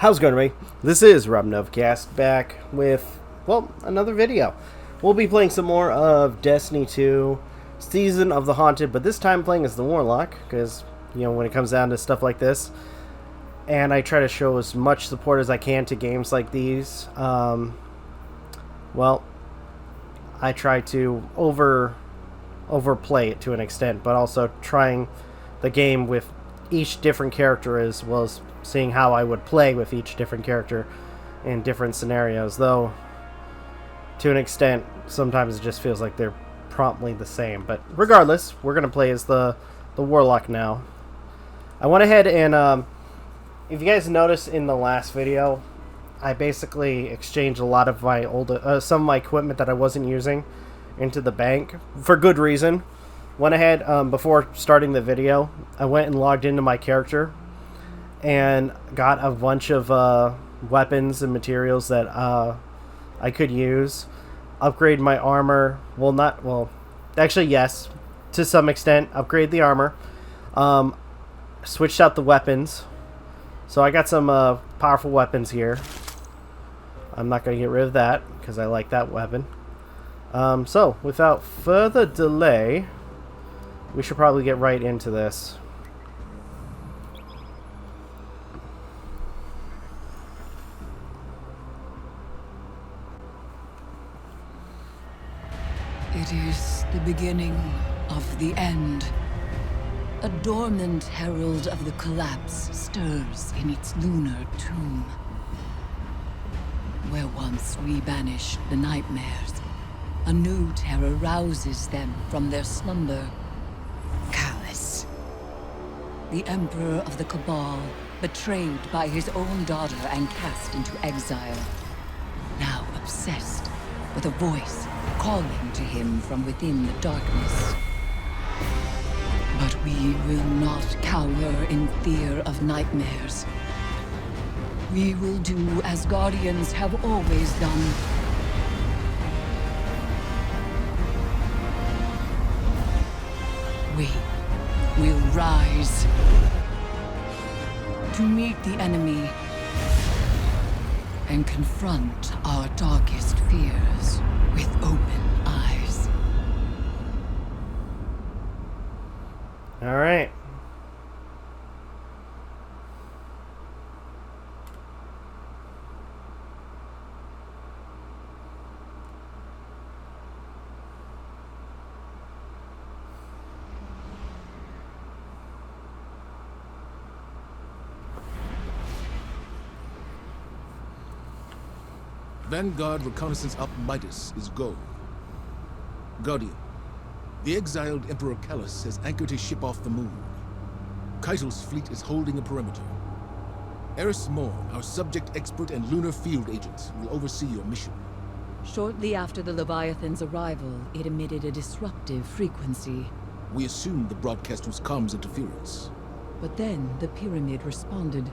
How's it going, everybody? This is Novakast back with, well, another video. We'll be playing some more of Destiny 2 Season of the Haunted, but this time playing as the Warlock, because, you know, when it comes down to stuff like this, and I try to show as much support as I can to games like these, well, I try to overplay it to an extent, but also trying the game with each different character as well as seeing how I would play with each different character in different scenarios, though to an extent sometimes it just feels like they're promptly the same. But regardless, we're going to play as the Warlock now. I went ahead and if you guys noticed in the last video, I basically exchanged a lot of my some of my equipment that I wasn't using into the bank for good reason. Went ahead, before starting the video, I went and logged into my character and got a bunch of weapons and materials that I could use. Upgrade my armor. Actually, yes, to some extent. Upgrade the armor. Switched out the weapons. So I got some powerful weapons here. I'm not going to get rid of that because I like that weapon. So, without further delay, we should probably get right into this. It is the beginning of the end. A dormant herald of the collapse stirs in its lunar tomb. Where once we banished the nightmares, a new terror rouses them from their slumber. Callous. The Emperor of the Cabal, betrayed by his own daughter and cast into exile. Now obsessed with a voice calling to him from within the darkness. But we will not cower in fear of nightmares. We will do as Guardians have always done. We will rise to meet the enemy and confront our darkest fears with open eyes. All right. Vanguard reconnaissance up Midas is go. Guardian, the exiled Emperor Callus has anchored his ship off the moon. Kaitel's fleet is holding a perimeter. Eris Morn, our subject expert and lunar field agent, will oversee your mission. Shortly after the Leviathan's arrival, it emitted a disruptive frequency. We assumed the broadcast was comms interference. But then the pyramid responded.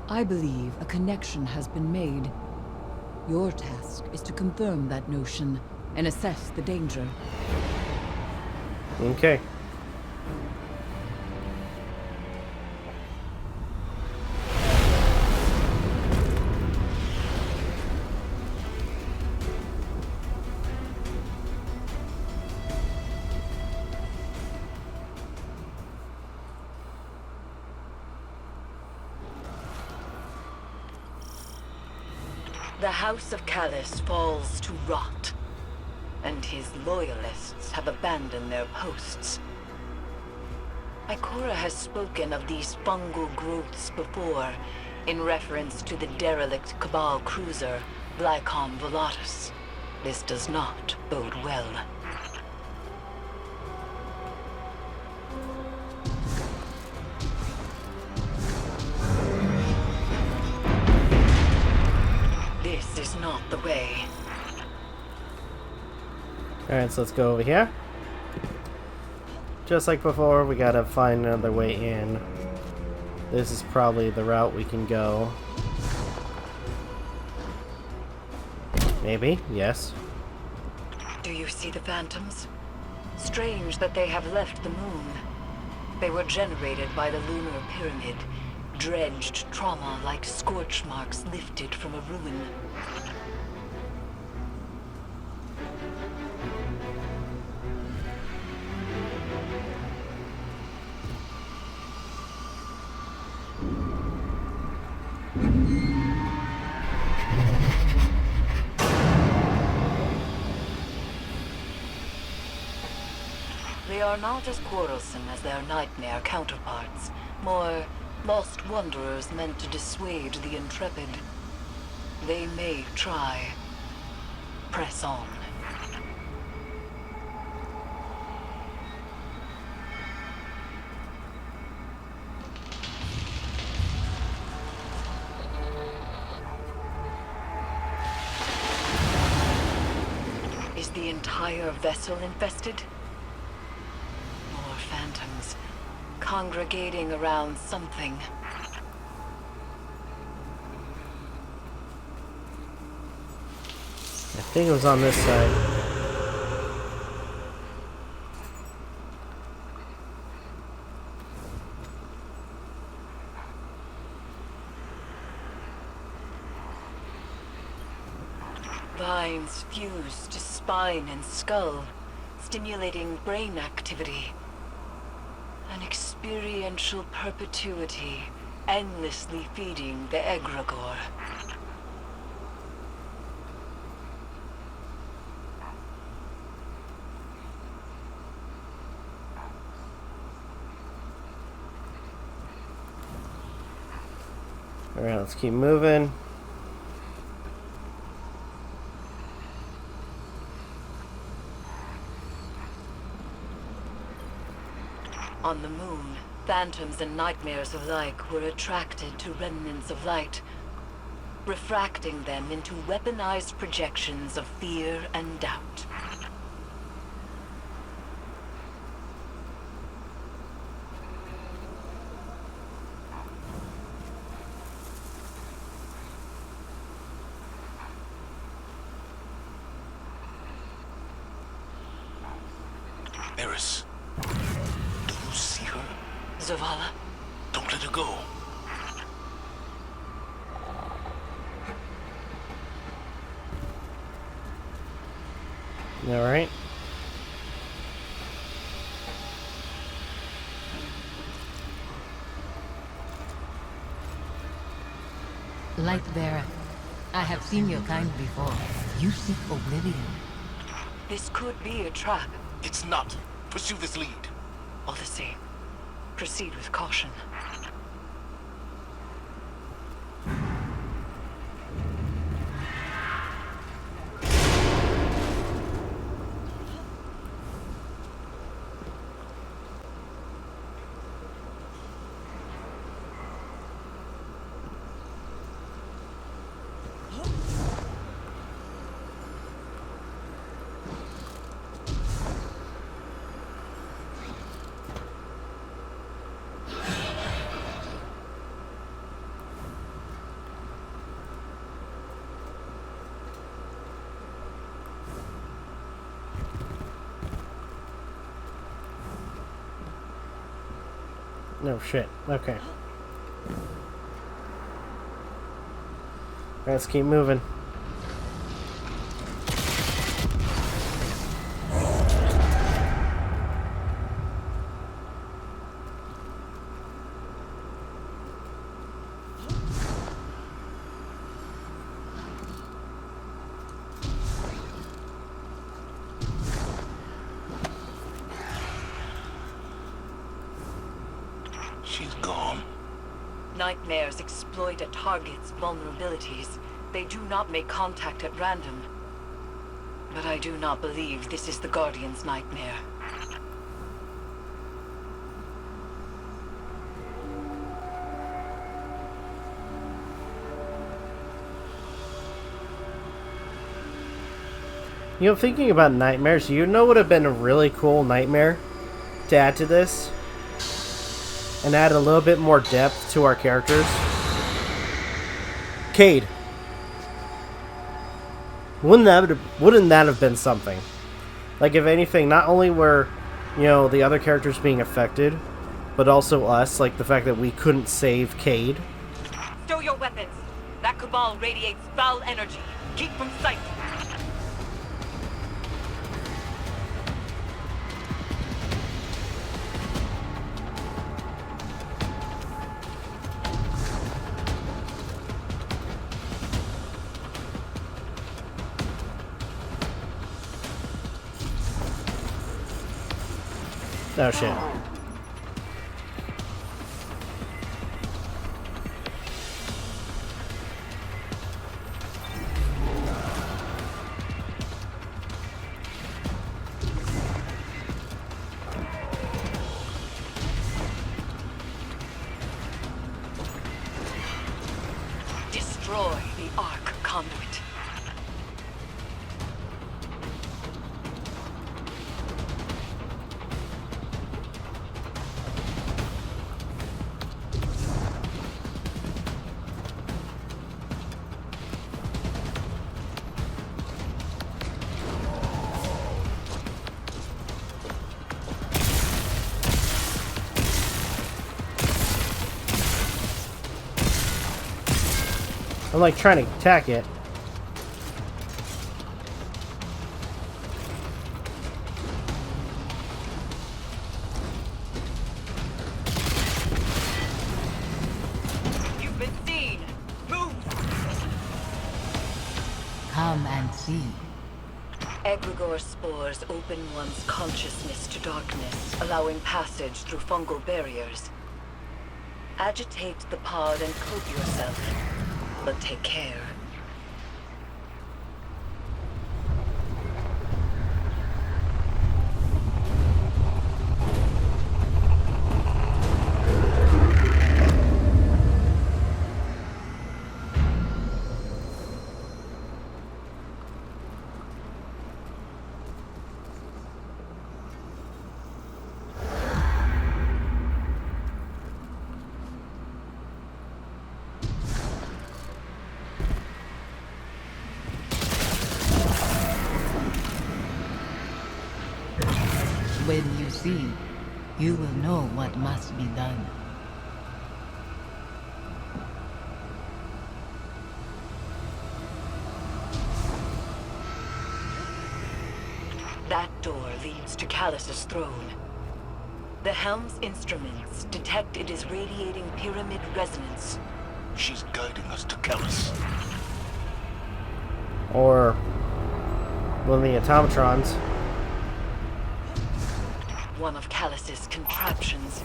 I believe a connection has been made. Your task is to confirm that notion and assess the danger. Okay. The House of Callus falls to rot, and his loyalists have abandoned their posts. Ikora has spoken of these fungal growths before, in reference to the derelict Cabal cruiser, Glycom Volatus. This does not bode well. This is not the way. Alright, so let's go over here. Just like before, we gotta find another way in. This is probably the route we can go. Maybe, yes. Do you see the phantoms? Strange that they have left the moon. They were generated by the lunar pyramid, dredged trauma like scorch marks lifted from a ruin. They are not as quarrelsome as their nightmare counterparts, more lost wanderers meant to dissuade the intrepid. They may try. Press on. Is the entire vessel infested? More phantoms, congregating around something. I think it was on this side. Vines fuse to spine and skull, stimulating brain activity. An experiential perpetuity, endlessly feeding the egregore. Alright, let's keep moving. On the moon, phantoms and nightmares alike were attracted to remnants of light, refracting them into weaponized projections of fear and doubt. Eris, do you see her? Zavala? Don't let her go. Alright. Lightbearer, I have seen your kind before. You seek oblivion. This could be a trap. It's not. Pursue this lead. All the same, proceed with caution. No shit. Okay. Let's keep moving. She's gone. Nightmares exploit a target's vulnerabilities. They do not make contact at random. But I do not believe this is the Guardian's nightmare. You know, thinking about nightmares, you know what would have been a really cool nightmare to add to this? And add a little bit more depth to our characters? Cade. Wouldn't that have been something? Like, if anything, not only were, you know, the other characters being affected, but also us, like the fact that we couldn't save Cade. Stow your weapons. That cabal radiates foul energy. Keep from sight. Oh shit. Destroy the Arc conduit. I'm like trying to attack it. You've been seen. Move. Come and see. Egregore spores open one's consciousness to darkness, allowing passage through fungal barriers. Agitate the pod and coat yourself, but take care. When you see, you will know what must be done. That door leads to Callus's throne. The helm's instruments detect it is radiating pyramid resonance. She's guiding us to Callus. Or one of the automatrons. One of Callus's contraptions.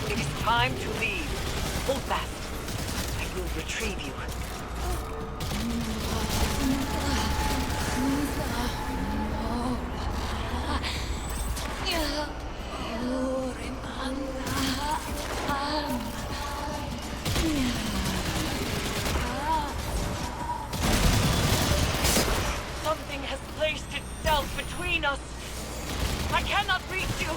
It is time to leave. Hold fast. I will retrieve you. Something has placed itself between us. I cannot reach you.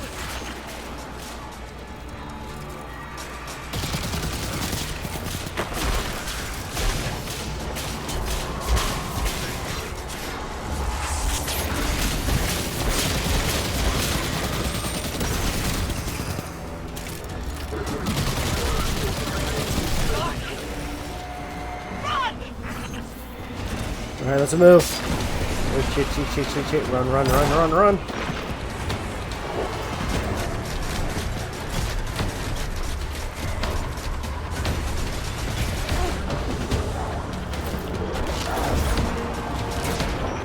Alright, let's move. Oh, shit. Run.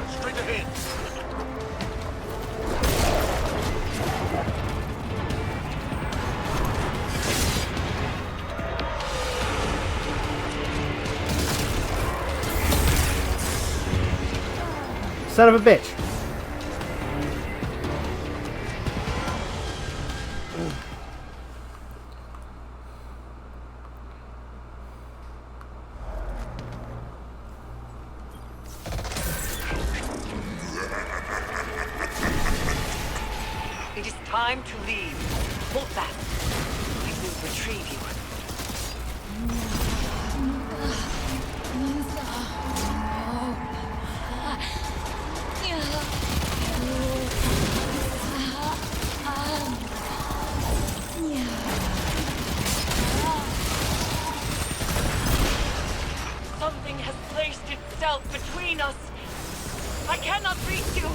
Straight ahead. Son of a bitch. Time to leave. Hold fast. I will retrieve you. Something has placed itself between us. I cannot reach you.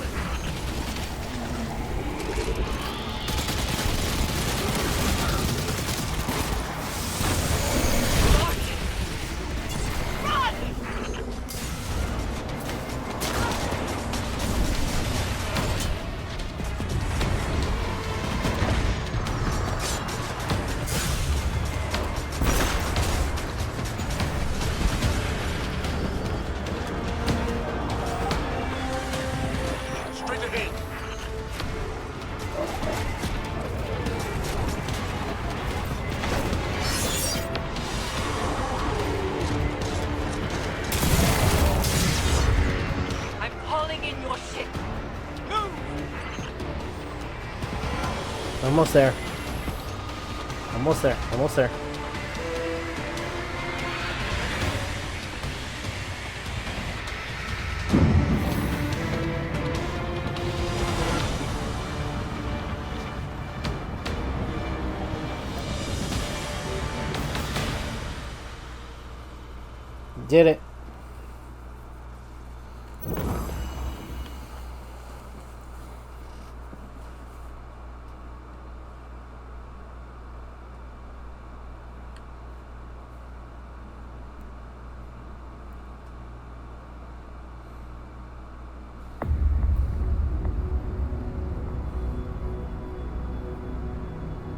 Almost there. Almost there. Almost there. Did it.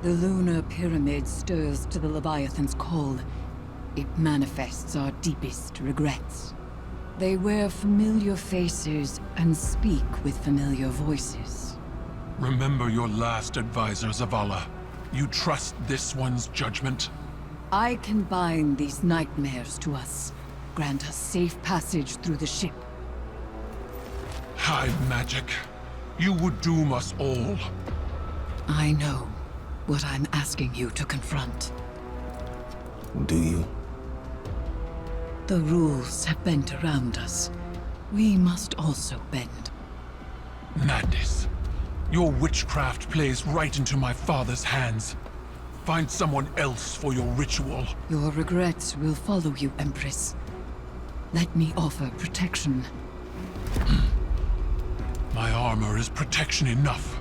The lunar pyramid stirs to the Leviathan's call. It manifests our deepest regrets. They wear familiar faces and speak with familiar voices. Remember your last advisor, Zavala. You trust this one's judgment? I can bind these nightmares to us. Grant us safe passage through the ship. Hive magic. You would doom us all. I know what I'm asking you to confront. Do you? The rules have bent around us. We must also bend. Madness. Your witchcraft plays right into my father's hands. Find someone else for your ritual. Your regrets will follow you, Empress. Let me offer protection. My armor is protection enough.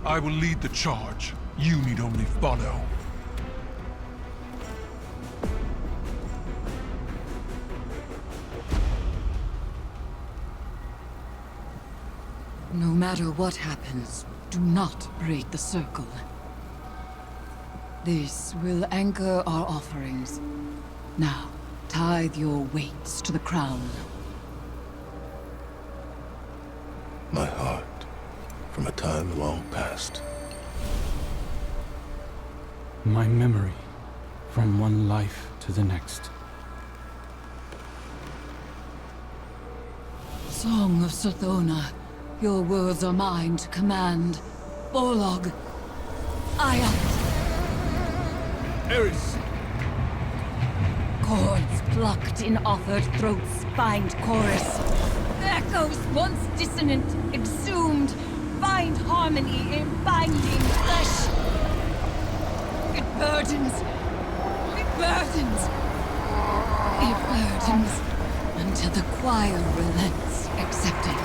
I will lead the charge. You need only follow. No matter what happens, do not break the circle. This will anchor our offerings. Now, tithe your weights to the crown. My heart, from a time long past. My memory, from one life to the next. Song of Sothona, your words are mine to command. WARLOCK, Ion. Eris! Chords plucked in offered throats find chorus. Echoes once dissonant, exhumed, find harmony in binding flesh. It burdens. It burdens. It burdens until the choir relents, accepting.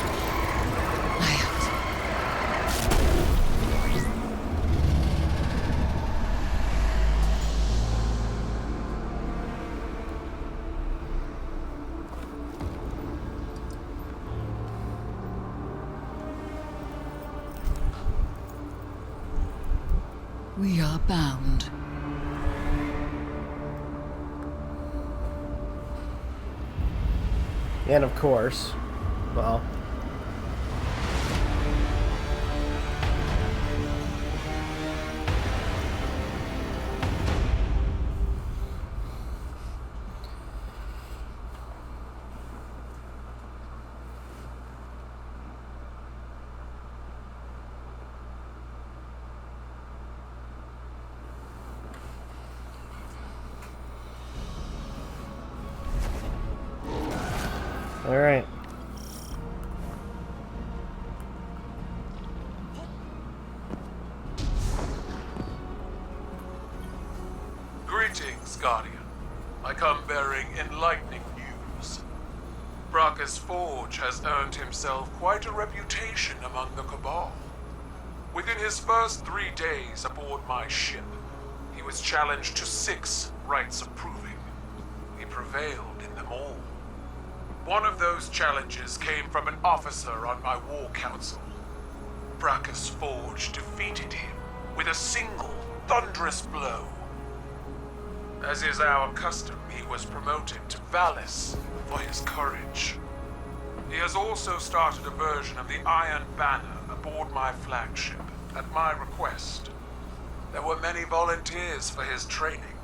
We are bound. And of course, well, Alright. Greetings, Guardian. I come bearing enlightening news. Bracchus Forge has earned himself quite a reputation among the Cabal. Within his first 3 days aboard my ship, he was challenged to 6 rites of proving. He prevailed in them all. One of those challenges came from an officer on my war council. Bracchus Forge defeated him with a single thunderous blow. As is our custom, he was promoted to Valis for his courage. He has also started a version of the Iron Banner aboard my flagship, at my request. There were many volunteers for his training.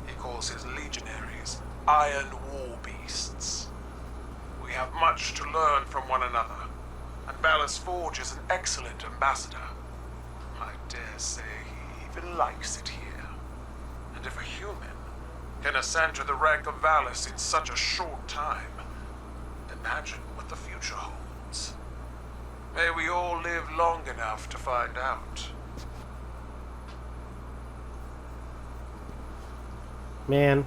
He calls his legionaries Iron War Beasts. We have much to learn from one another, and Valis Forge is an excellent ambassador. I dare say he even likes it here. And if a human can ascend to the rank of Valis in such a short time, imagine what the future holds. May we all live long enough to find out. Man.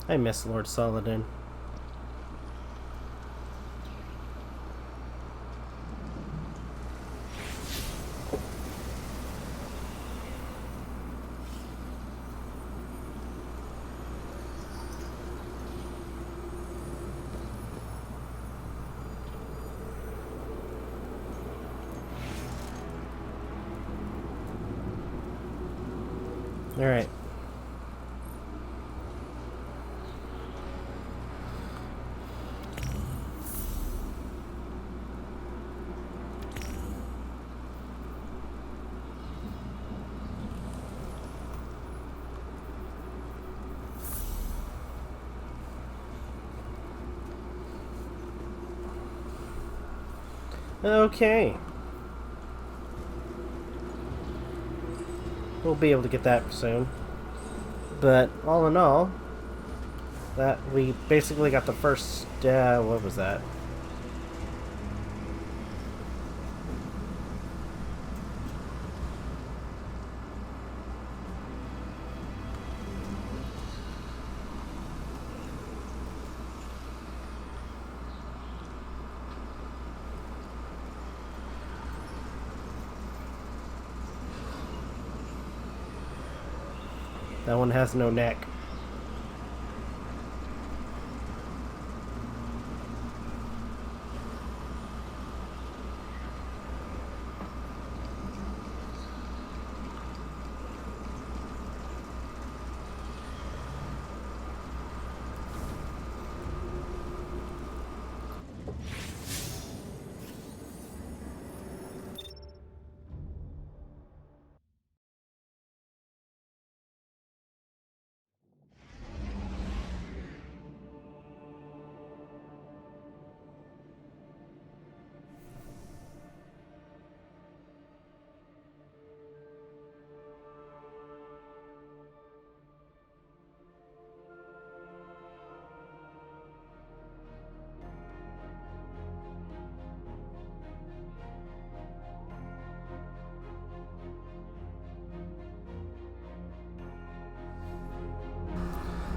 I miss Lord Saladin. All right. Okay. We'll be able to get that soon. But all in all, that we basically got the first, what was that? That one has no neck.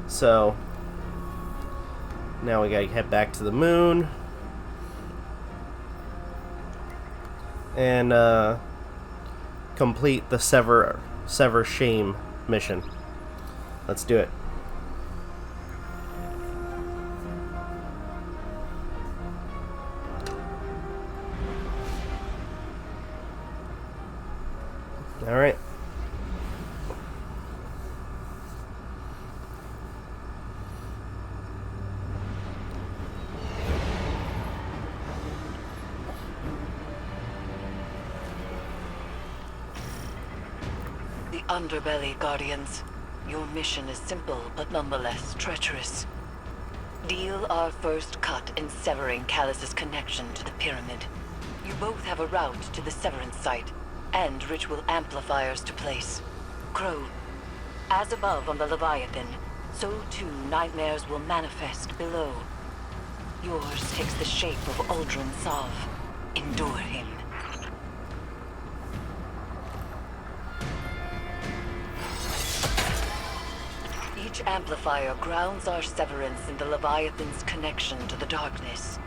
So now we gotta head back to the moon and complete the Sever Shame mission. Let's do it. All right. Underbelly, Guardians. Your mission is simple, but nonetheless treacherous. Deal our first cut in severing Callus's connection to the pyramid. You both have a route to the severance site, and ritual amplifiers to place. Crow, As above on the Leviathan, so too nightmares will manifest below. Yours takes the shape of Uldren Sov. Endure him. Each amplifier grounds our severance in the Leviathan's connection to the darkness.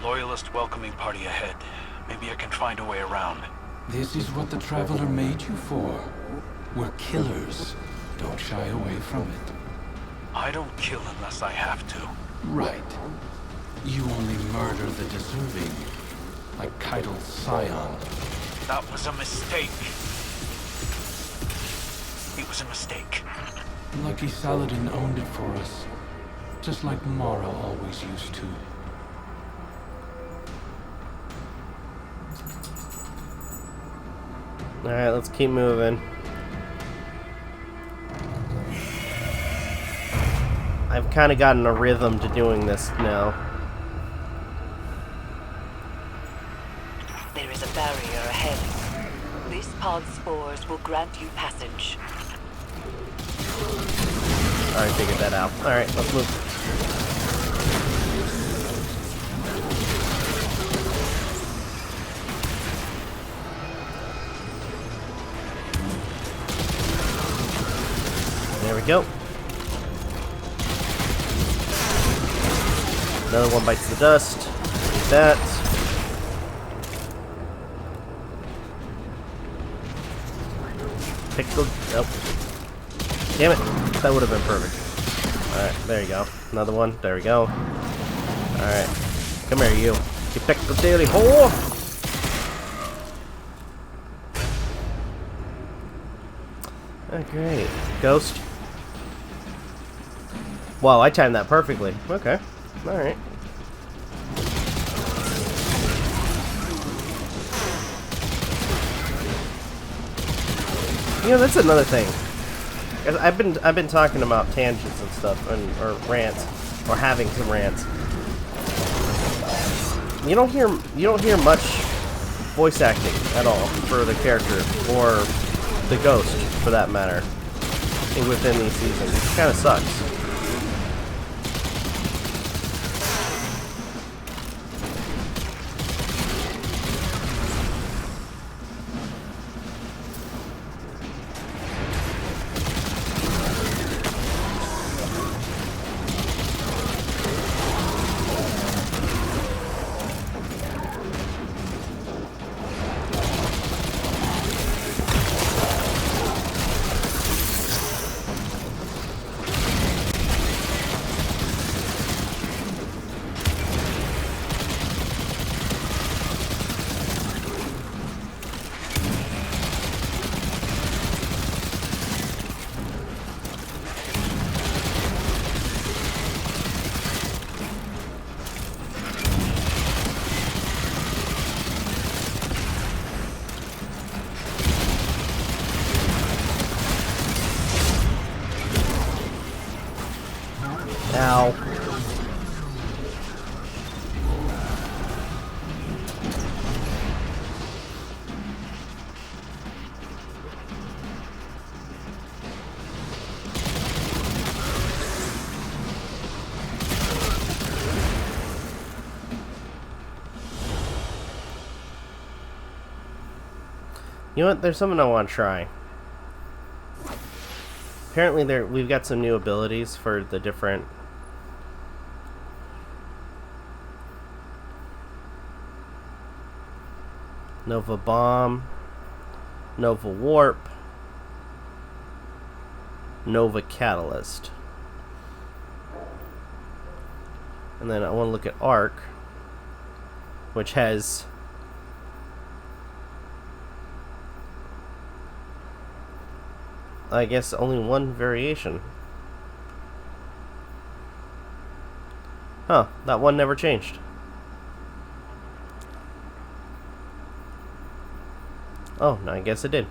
Loyalist welcoming party ahead. Maybe I can find a way around. This is what the Traveler made you for. We're killers. Don't shy away from it. I don't kill unless I have to. Right. You only murder the deserving. Like Keitel's scion. That was a mistake. It was a mistake. Lucky Saladin owned it for us. Just like Mara always used to. Alright, let's keep moving. I've kind of gotten a rhythm to doing this now. There is a barrier ahead. This pod's spores will grant you passage. Alright, figured that out. Alright, let's move. There we go. Another one bites the dust. Like that. Pick the... Oh. Damn it. That would have been perfect. Alright, there you go. Another one. There we go. Alright. Come here, you. You picked the daily whore! Oh, great. Ghost. Wow, I timed that perfectly. Okay. Alright. You know, that's another thing. I've been talking about tangents and stuff, or rants, or having some rants. You don't hear much voice acting at all for the character or the ghost, for that matter, within these seasons. It kind of sucks. Ow. You know what? There's something I want to try. Apparently we've got some new abilities for the different... Nova Bomb, Nova Warp, Nova Catalyst. And then I want to look at Arc, which has... I guess only one variation. Huh, that one never changed. Oh, no, I guess it did.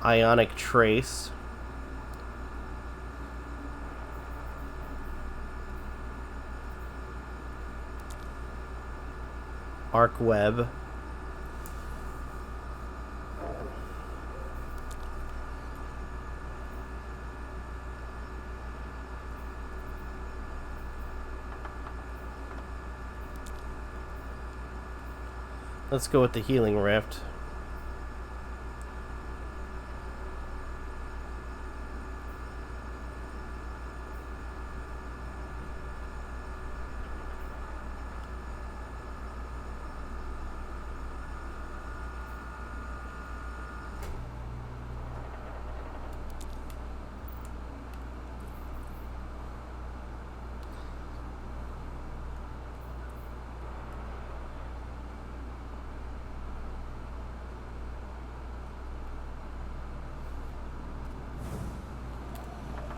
Ionic Trace. arc web. Let's go with the healing rift.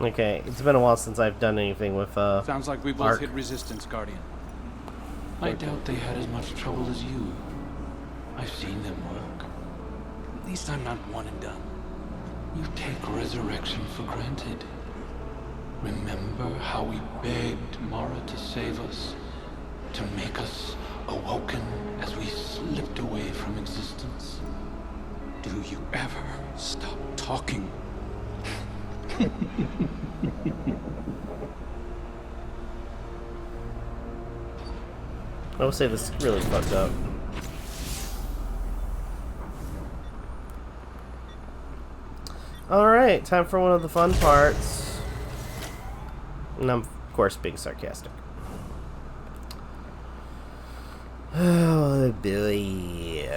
Okay, it's been a while since I've done anything with Sounds like we both arc. hit resistance, Guardian. I doubt they had as much trouble as you. I've seen them work. At least I'm not one and done. You take resurrection for granted. Remember how we begged Mara to save us? To make us awoken as we slipped away from existence? Do you ever stop talking? I would say this is really fucked up. Alright, time for one of the fun parts. And I'm, of course, being sarcastic. Oh, Billy.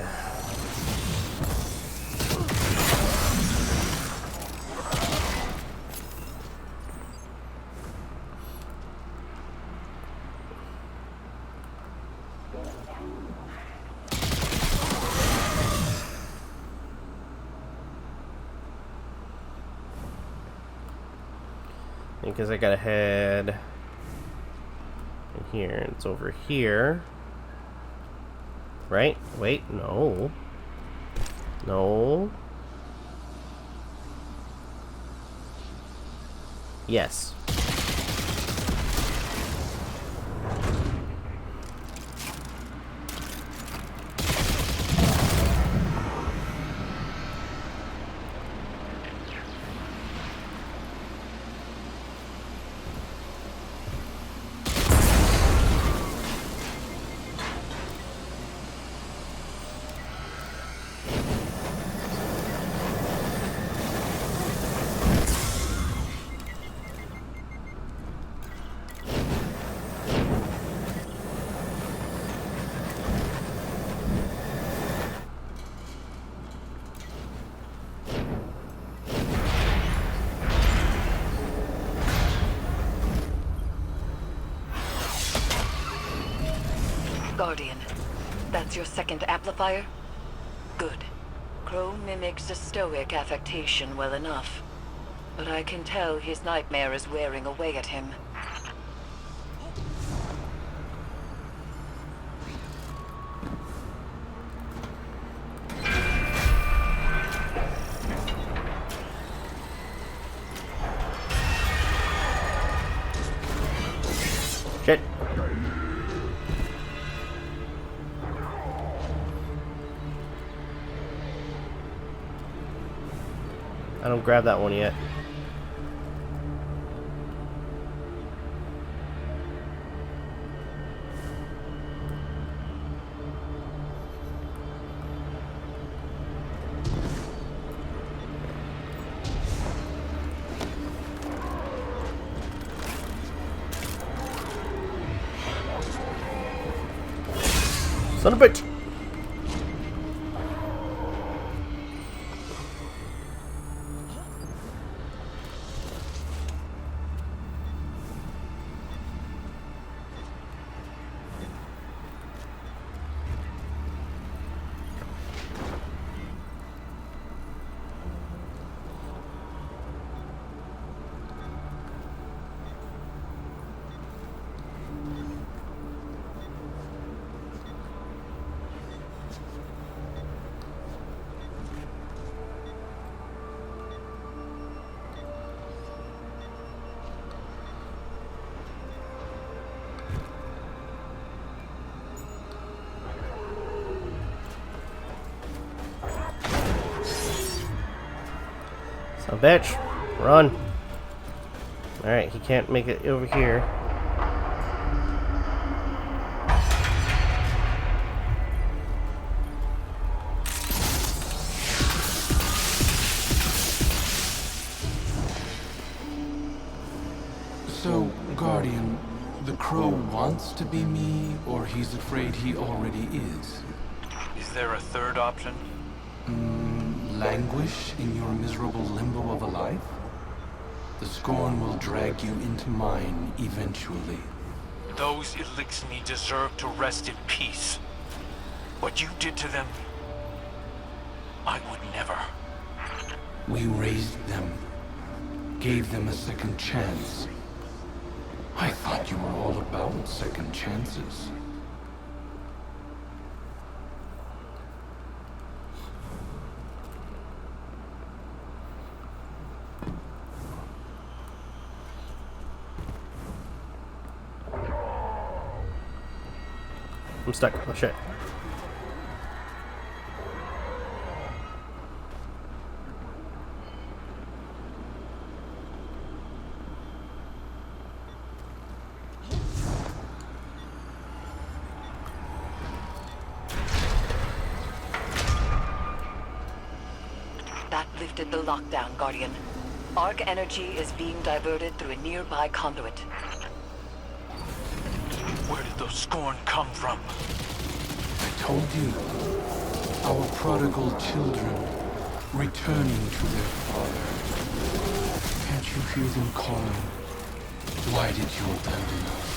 Because I gotta head in here, and it's over here. Right? Wait, no. No. Yes. Guardian, that's your second amplifier? Good. Crow mimics a stoic affectation well enough, but I can tell his nightmare is wearing away at him. Shit. I don't grab that one yet. Son of a bitch! A bitch! Run! Alright, he can't make it over here. So, Guardian, the crow wants to be me, or he's afraid he already is? Is there a third option? Languish in your miserable limbo of a life? The scorn will drag you into mine eventually. Those Elixni deserve to rest in peace. What you did to them, I would never. We raised them, gave them a second chance. I thought you were all about second chances. I'm stuck. Oh shit. That lifted the lockdown, Guardian. Arc energy is being diverted through a nearby conduit. Where did those scorn come from? I told you, our prodigal children returning to their father. Can't you hear them calling? Why did you abandon us?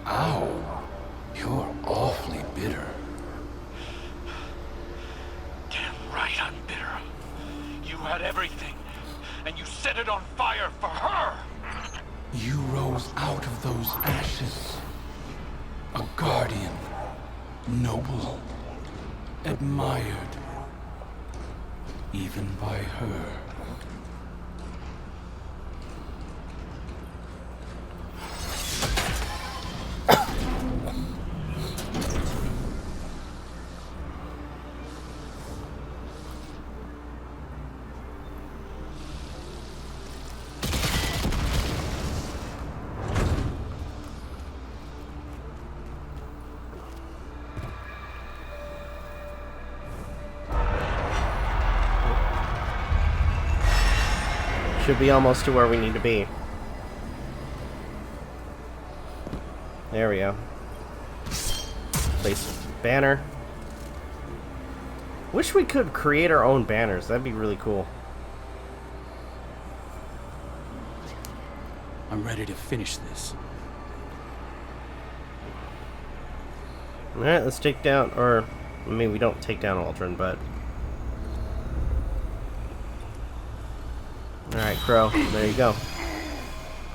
Ow, you're awfully bitter. Damn right I'm bitter. You had everything, and you set it on fire for her! You rose out of those ashes. A guardian. Noble. Admired. Even by her. Should be almost to where we need to be. There we go. Place banner. Wish we could create our own banners. That'd be really cool. I'm ready to finish this. Alright, let's take down, or, I mean, we don't take down Aldrin, but... Alright, Crow, there you go.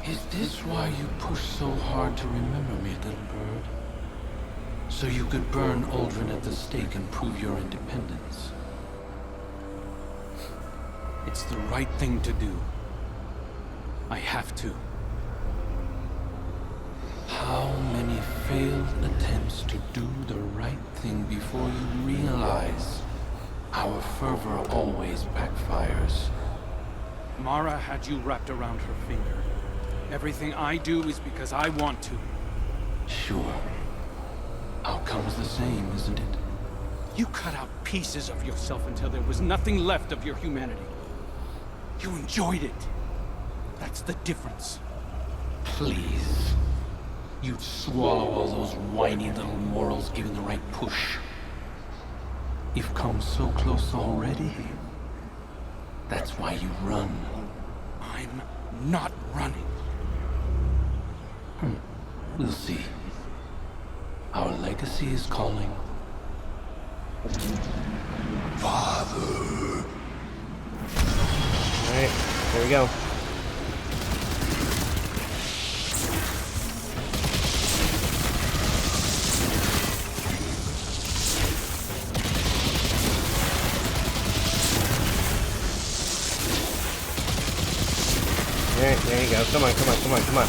Is this why you push so hard to remember me, little bird? So you could burn Aldrin at the stake and prove your independence? It's the right thing to do. I have to. How many failed attempts to do the right thing before you realize our fervor always backfires? Mara had you wrapped around her finger. Everything I do is because I want to. Sure. Outcome's the same, isn't it? You cut out pieces of yourself until there was nothing left of your humanity. You enjoyed it. That's the difference. Please. You'd swallow all those whiny little morals given the right push. You've come so close already. That's why you run. I'm not running. We'll see. Our legacy is calling. Father. Alright, there we go. Alright, there you go. Come on, come on, come on, come on.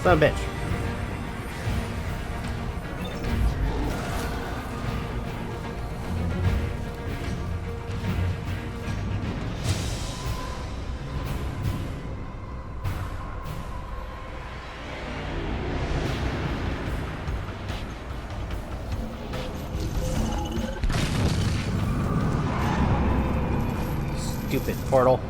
Son of a bitch. Stupid portal.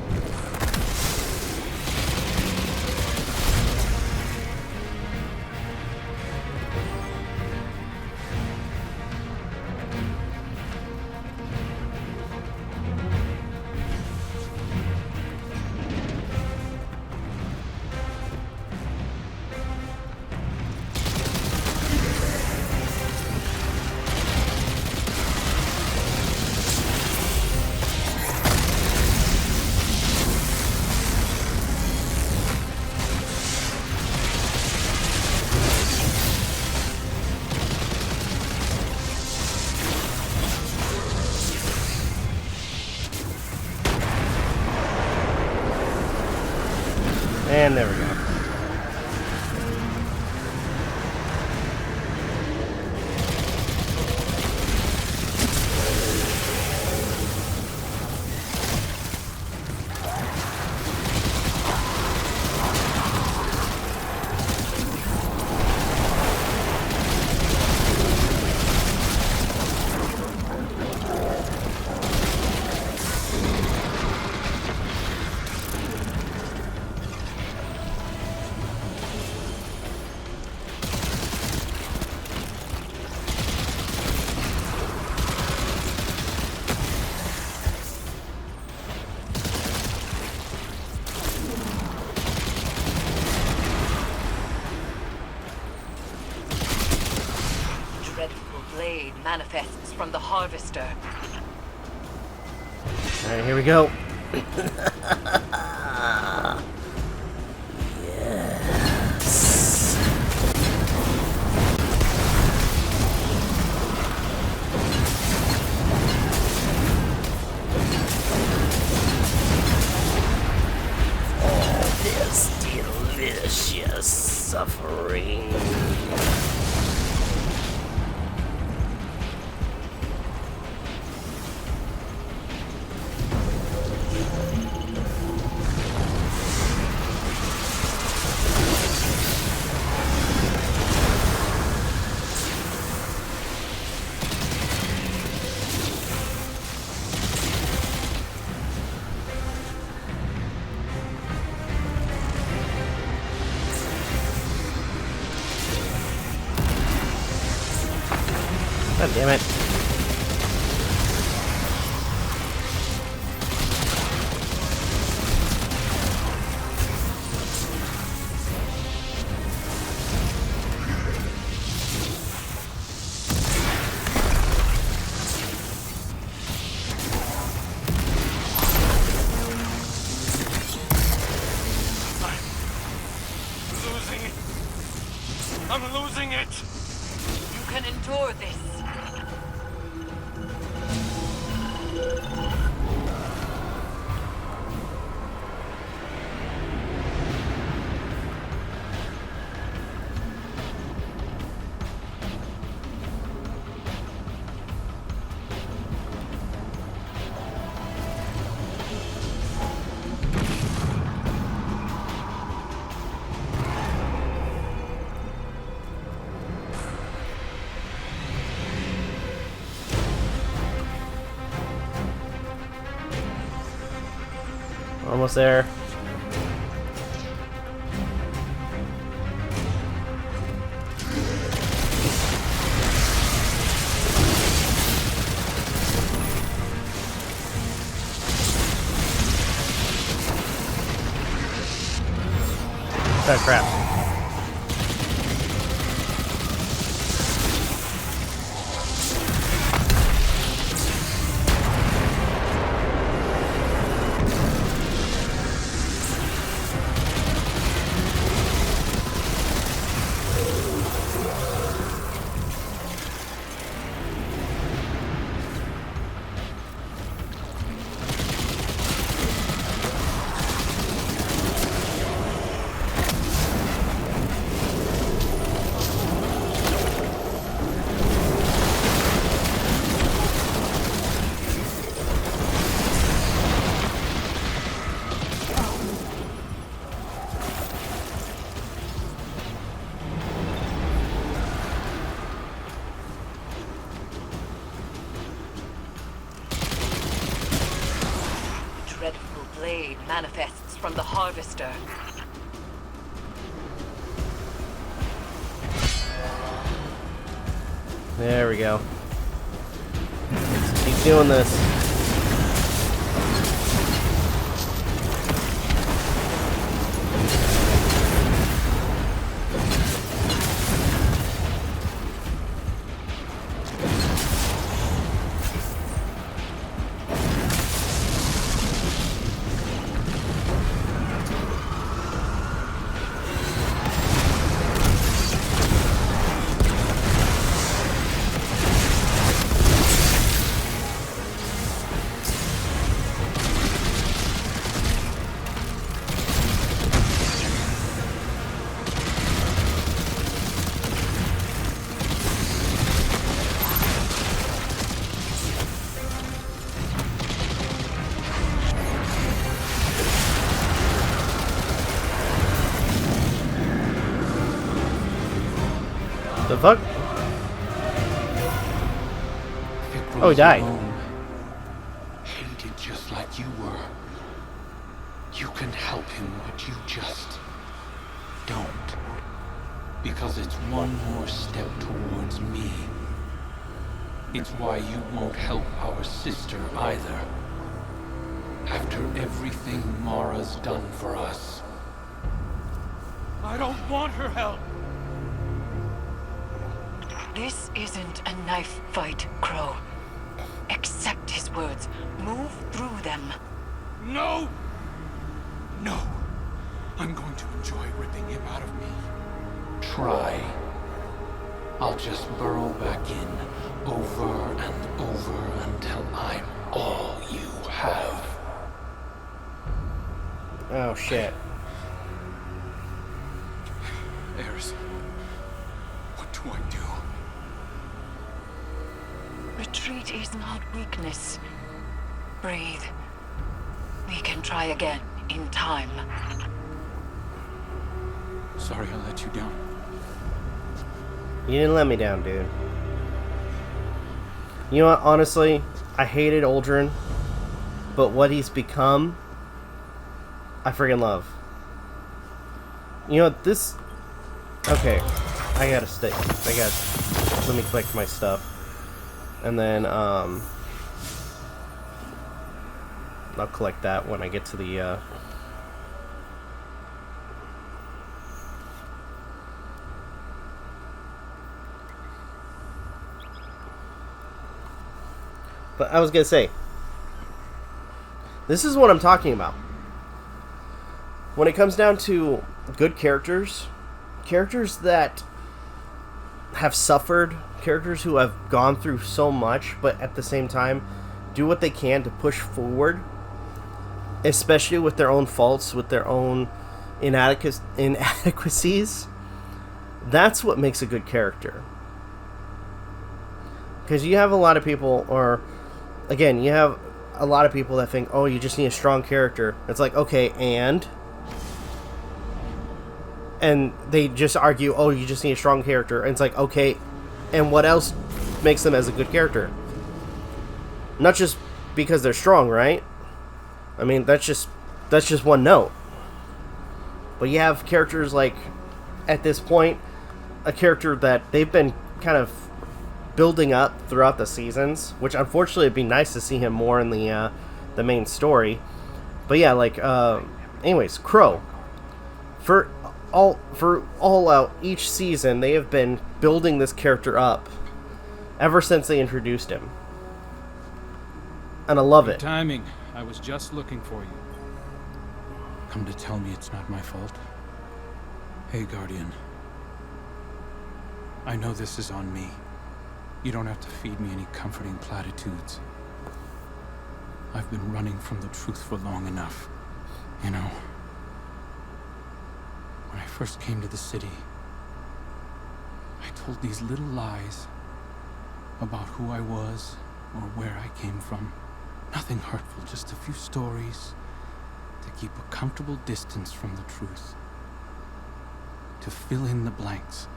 And there we go. Blade manifests from the Harvester. Alright, here we go. Yes. Oh, this delicious suffering. God damn it. I'm losing it! You can endure this. Almost there. Oh crap. manifests from the Harvester. There we go. Let's keep doing this. The fuck? Oh, he died. Hated just like you were. You can help him, but you just don't. Because it's one more step towards me. It's why you won't help our sister either. After everything Mara's done for us. I don't want her help. This isn't a knife fight, Crow. Accept his words. Move through them. No! No. I'm going to enjoy ripping him out of me. Try. I'll just burrow back in, over and over until I'm all you have. Oh shit. Eris, what do I do? Retreat is not weakness. Breathe. We can try again in time. Sorry I let you down. You didn't let me down, dude. You know what? Honestly, I hated Uldren, but what he's become, I friggin' love. You know what? This... Okay. I gotta stay. Let me collect my stuff. And then, I'll collect that when I get to the, But I was gonna say, this is what I'm talking about. When it comes down to good characters, characters that have suffered, characters who have gone through so much, but at the same time do what they can to push forward, especially with their own faults, with their own inadequacies. That's what makes a good character. Because you have a lot of people, or again, you have a lot of people that think, oh, you just need a strong character. It's like, okay, and they just argue, oh, you just need a strong character. And it's like, okay, and what else makes them as a good character? Not just because they're strong, right? I mean, that's just one note. But you have characters like, at this point, a character that they've been kind of building up throughout the seasons, which unfortunately it'd be nice to see him more in the main story. But yeah, like, anyways, Crow. For all out, each season, they have been building this character up ever since they introduced him. And I love it. Timing. I was just looking for you. Come to tell me it's not my fault. Hey, Guardian. I know this is on me. You don't have to feed me any comforting platitudes. I've been running from the truth for long enough. You know, when I first came to the city, I told these little lies about who I was or where I came from. Nothing hurtful, just a few stories to keep a comfortable distance from the truth. To fill in the blanks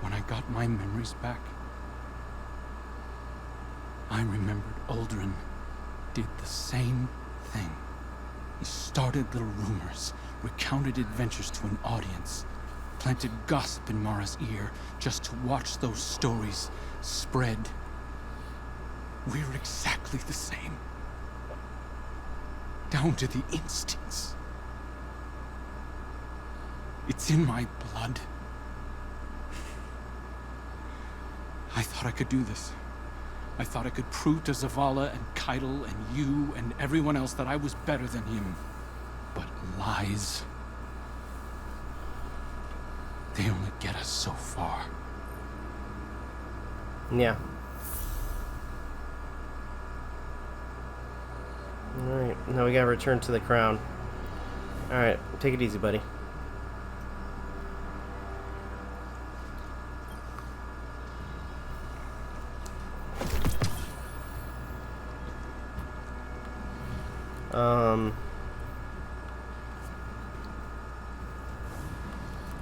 when I got my memories back. I remembered Uldren did the same thing. He started little rumors, recounted adventures to an audience, planted gossip in Mara's ear just to watch those stories spread. We're exactly the same. Down to the instincts. It's in my blood. I thought I could do this. I thought I could prove to Zavala and Keitel and you and everyone else that I was better than him. But lies... they only get us so far. Yeah. Alright, now we gotta return to the crown. Alright, take it easy, buddy.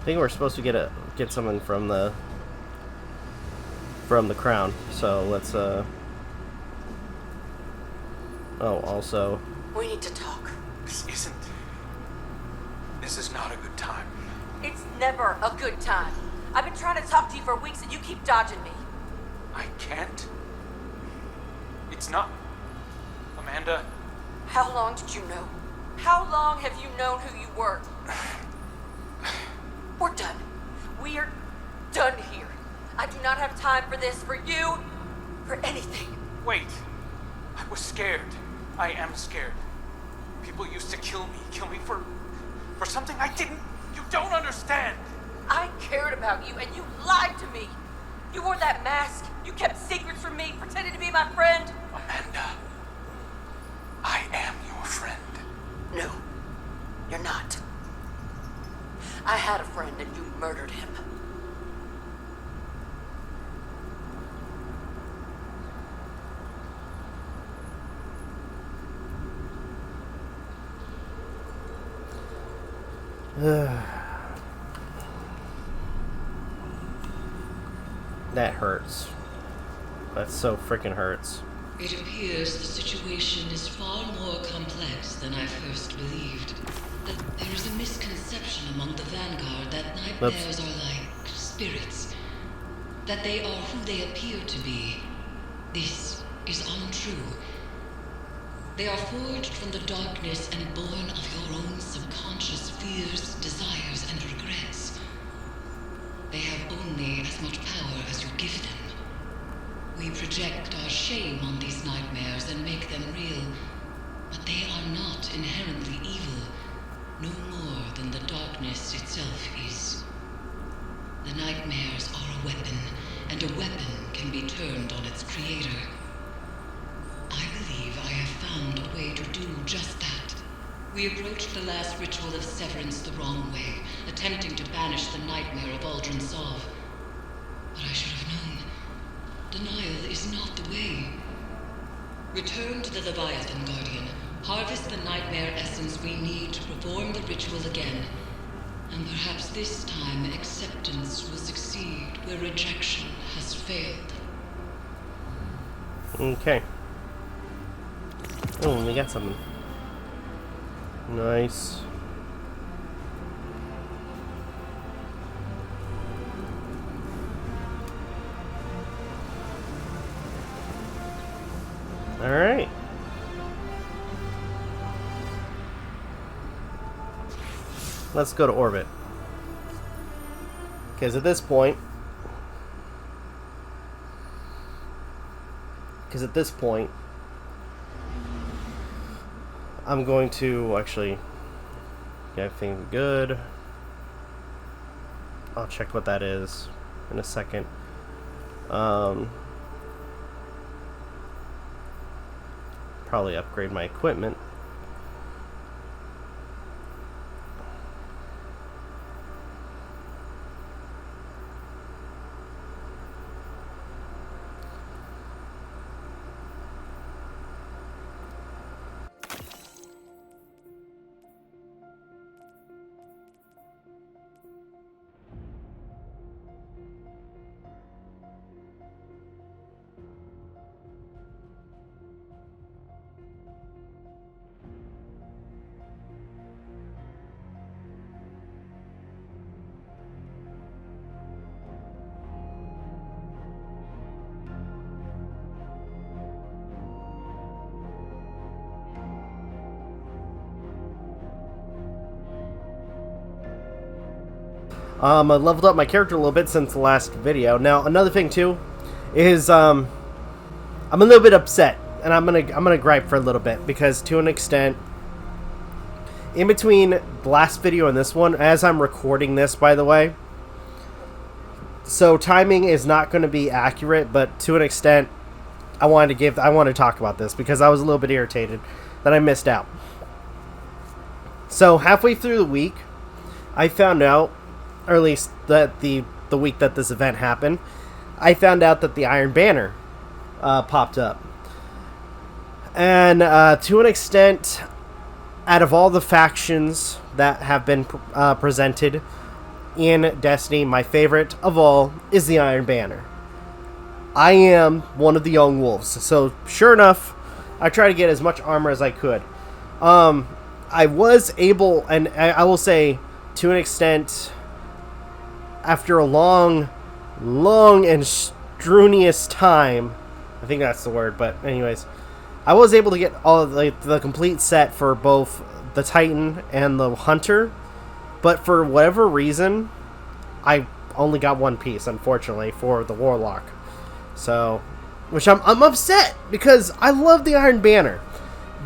I think we're supposed to get someone from the crown. So let's oh, also we need to talk. This is not a good time. It's never a good time. I've been trying to talk to you for weeks and you keep dodging me. I can't. It's not... Amanda... How long did you know? How long have you known who you were? We're done. We are done here. I do not have time for this, for you, for anything. Wait. I was scared. I am scared. People used to kill me for something I didn't... You don't understand. I cared about you and you lied to me. You wore that mask. You kept secrets from me, pretended to be my friend. Amanda, I am your friend. No, you're not. I had a friend and you murdered him. That hurts. That so freaking hurts. It appears the situation is far more complex than I first believed. That there is a misconception among the Vanguard that nightmares are like spirits. That they are who they appear to be. This is untrue. They are forged from the darkness and born of your own subconscious fears, desires, and regrets. They have only as much power as you give them. We project our shame on these nightmares and make them real, but they are not inherently evil, no more than the darkness itself is. The nightmares are a weapon, and a weapon can be turned on its creator. I believe I have found a way to do just that. We approached the last ritual of severance the wrong way, attempting to banish the nightmare of Aldrin Sov. But I should have known. Denial is not the way. Return to the Leviathan, Guardian. Harvest the nightmare essence we need to perform the ritual again. And perhaps this time acceptance will succeed where rejection has failed. Okay. Oh, we got something. Nice. All right. Let's go to orbit. Because at this point, I'm going to actually get everything good. I'll check what that is in a second. Probably upgrade my equipment. I leveled up my character a little bit since the last video. Now, another thing too is I'm a little bit upset, and I'm gonna gripe for a little bit because, to an extent, in between the last video and this one, as I'm recording this, by the way, so timing is not going to be accurate, but to an extent, I want to talk about this because I was a little bit irritated that I missed out. So halfway through the week, I found out, or at least that the week that this event happened, I found out that the Iron Banner popped up. And to an extent, out of all the factions that have been presented in Destiny, my favorite of all is the Iron Banner. I am one of the young wolves, so sure enough, I try to get as much armor as I could. I was able, and I will say, to an extent, after a long and strenuous time, I think that's the word, but anyways, I was able to get all of the complete set for both the Titan and the Hunter, but for whatever reason, I only got one piece, unfortunately, for the Warlock. So, which I'm upset, because I love the Iron Banner.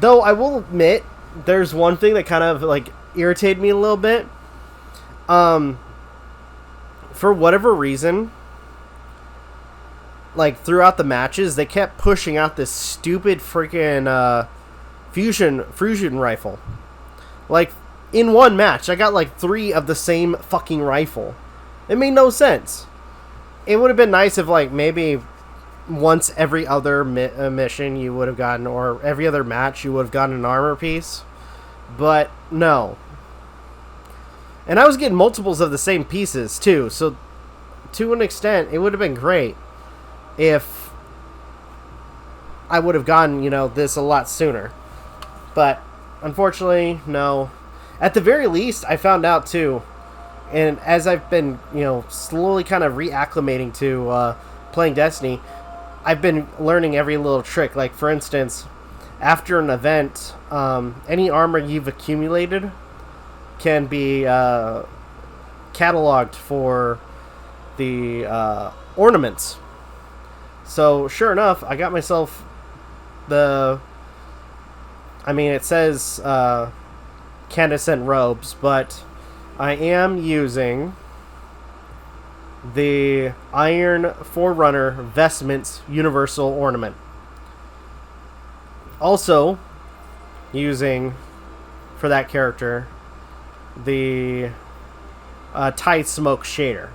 Though I will admit, there's one thing that kind of like irritated me a little bit. For whatever reason, like throughout the matches, they kept pushing out this stupid freaking fusion rifle. Like in one match, I got like 3 of the same fucking rifle. It made no sense. It would have been nice if like maybe once every other mission you would have gotten, or every other match you would have gotten an armor piece, but no. And I was getting multiples of the same pieces too, so to an extent it would have been great if I would have gotten, you know, this a lot sooner. But unfortunately, no. At the very least, I found out too, and as I've been, you know, slowly kind of reacclimating to playing Destiny, I've been learning every little trick. Like, for instance, after an event, any armor you've accumulated can be cataloged for the ornaments. So, sure enough, I got myself the... I mean, it says Candescent Robes, but I am using the Iron Forerunner Vestments Universal Ornament. Also, using, for that character, the Tide Smoke Shader,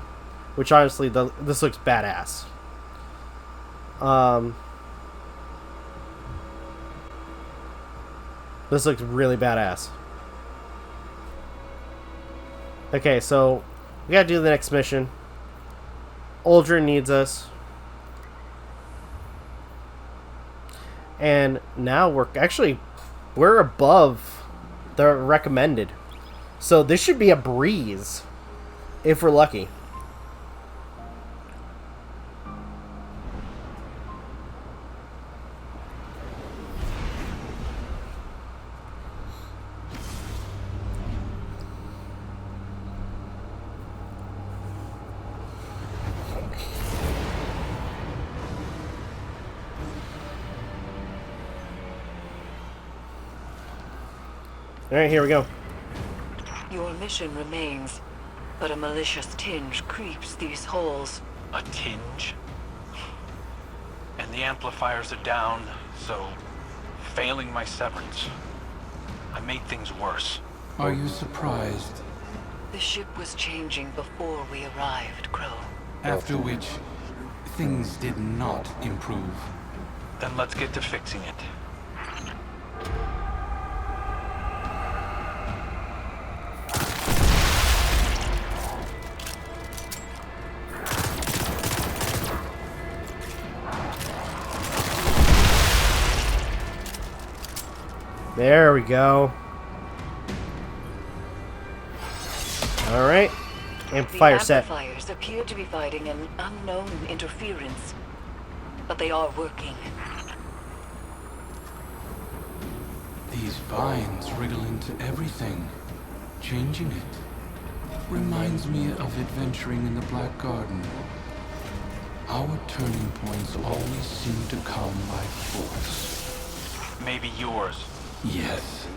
which honestly, this looks badass. This looks really badass. Okay, so we gotta do the next mission. Uldren needs us. And now we're above the recommended. So this should be a breeze if we're lucky. Alright, here we go. Your mission remains, but a malicious tinge creeps these halls. A tinge? And the amplifiers are down, so failing my severance, I made things worse. Are you surprised? The ship was changing before we arrived, Crow. After which, things did not improve. Then let's get to fixing it. There we go. Alright. Amplifier set. The amplifiers appear to be fighting an unknown interference, but they are working. These vines wriggle into everything, changing it. reminds me of adventuring in the Black Garden. Our turning points always seem to come by force. Maybe yours. Yes.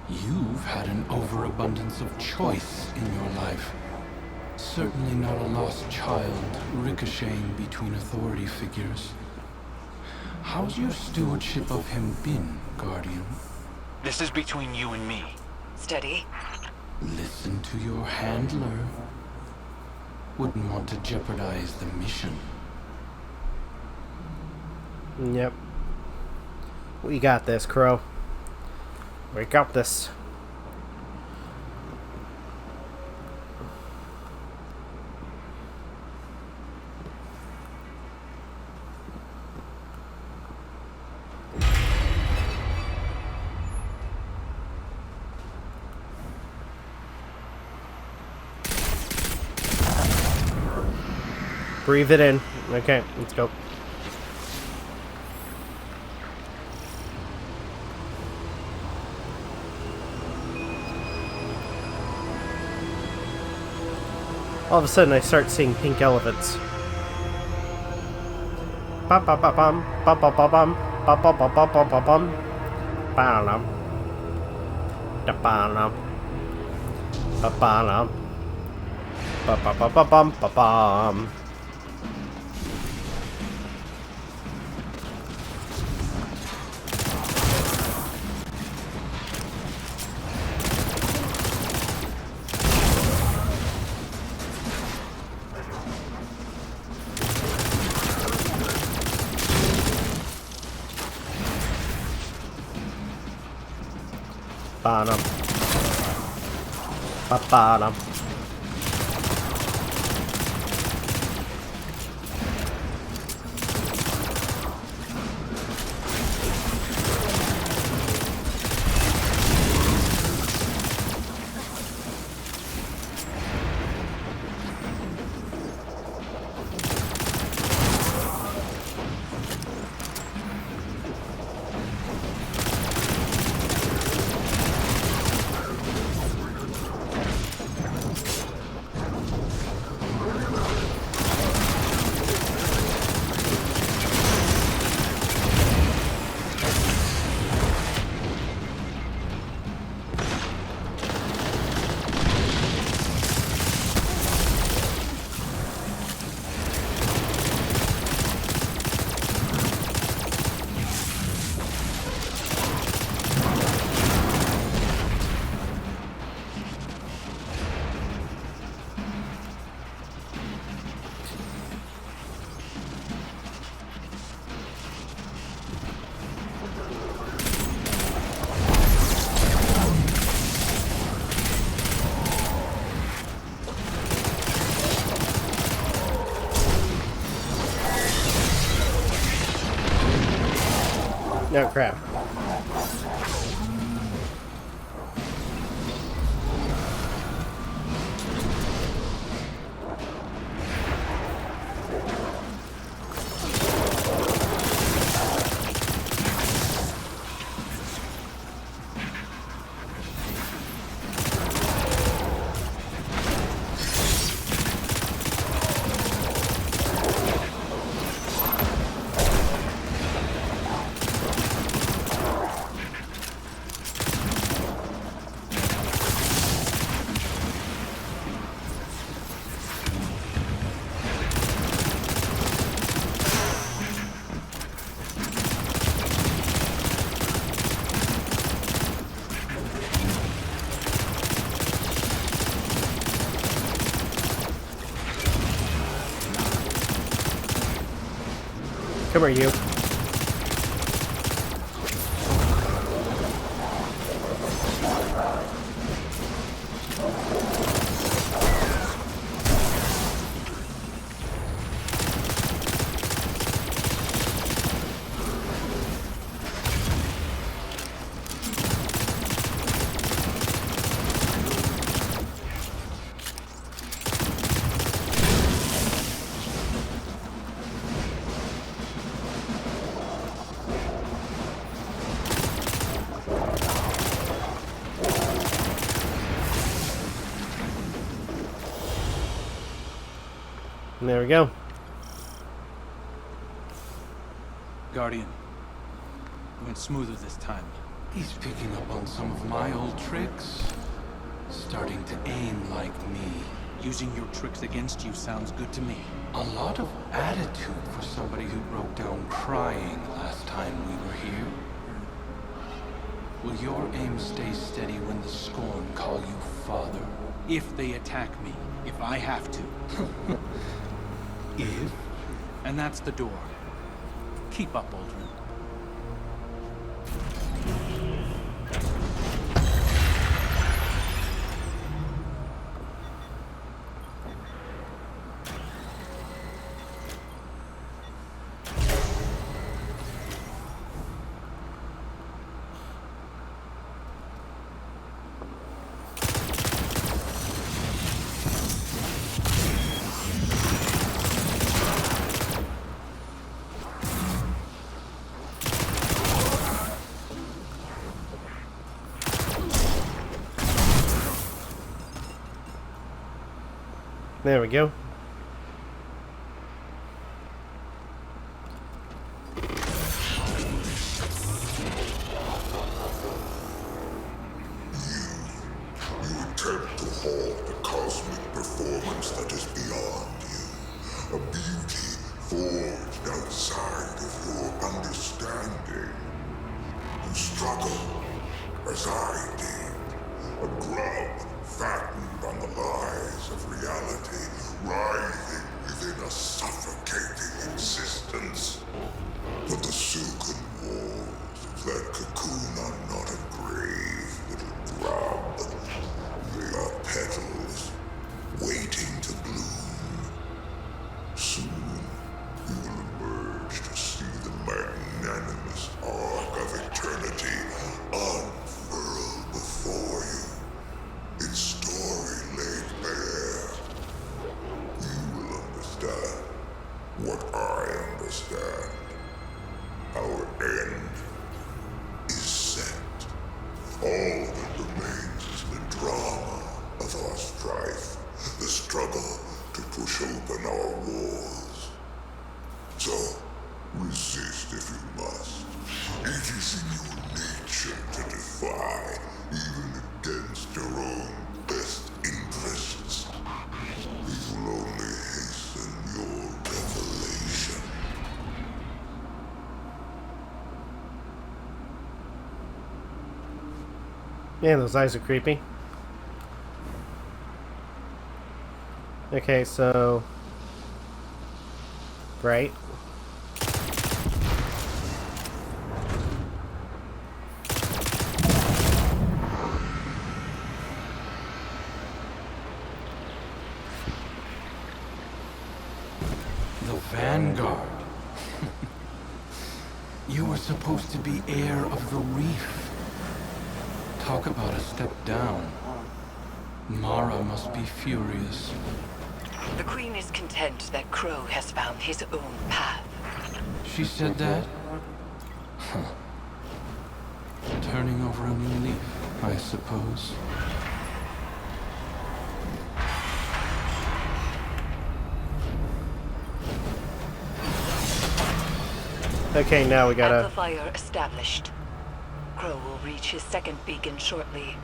You've had an overabundance of choice in your life. Certainly not a lost child ricocheting between authority figures. How's your stewardship of him been, Guardian? This is between you and me. Steady. Listen to your handler. Wouldn't want to jeopardize the mission. Yep. We got this, Crow. We got this. Breathe it in. Okay, let's go. All of a sudden, I start seeing pink elephants. Bum bum bum bum bum bum bum bum bum bum bum bum bum bum bum. Ba-dum. Da-ba-dum. Ba-ba-dum. Ba-ba-ba-ba-bum ba-bum. Ba-dum. Ba-ba-dum. No crap. Come here, you. And there we go. Guardian. Went smoother this time. He's picking up on some of my old tricks. Starting to aim like me. Using your tricks against you sounds good to me. A lot of attitude for somebody who broke down crying last time we were here. Will your aim stay steady when the Scorn call you father? If they attack me. If I have to. If? And that's the door. Keep up, Aldrin. There we go. You attempt to halt a cosmic performance that is beyond you. A beauty forged outside of your understanding. You struggle, as I did. A grub fattened on the lies of reality, writhing within a suffocating existence. But the silken walls of that cocoon are not a grave, little grub. They are petals, waiting to bloom. Soon, you will emerge to see the magnanimous arc of eternity unfurled before you. Its story laid bare. You will understand what I understand. Our end is set. All that remains is the drama of our strife, the struggle to push open our walls. So, resist if you must. It is in your nature to defy, even against your own best interests. It will only hasten your revelation. Man, those eyes are creepy. Okay, so... Right. The Vanguard. You were supposed to be heir of the reef. Talk about a step down. Mara must be furious. The Queen is content that Crow has found his own path. She said that? Huh. Turning over a new leaf, I suppose. Okay, now we gotta... Amplifier established. Crow will reach his second beacon shortly.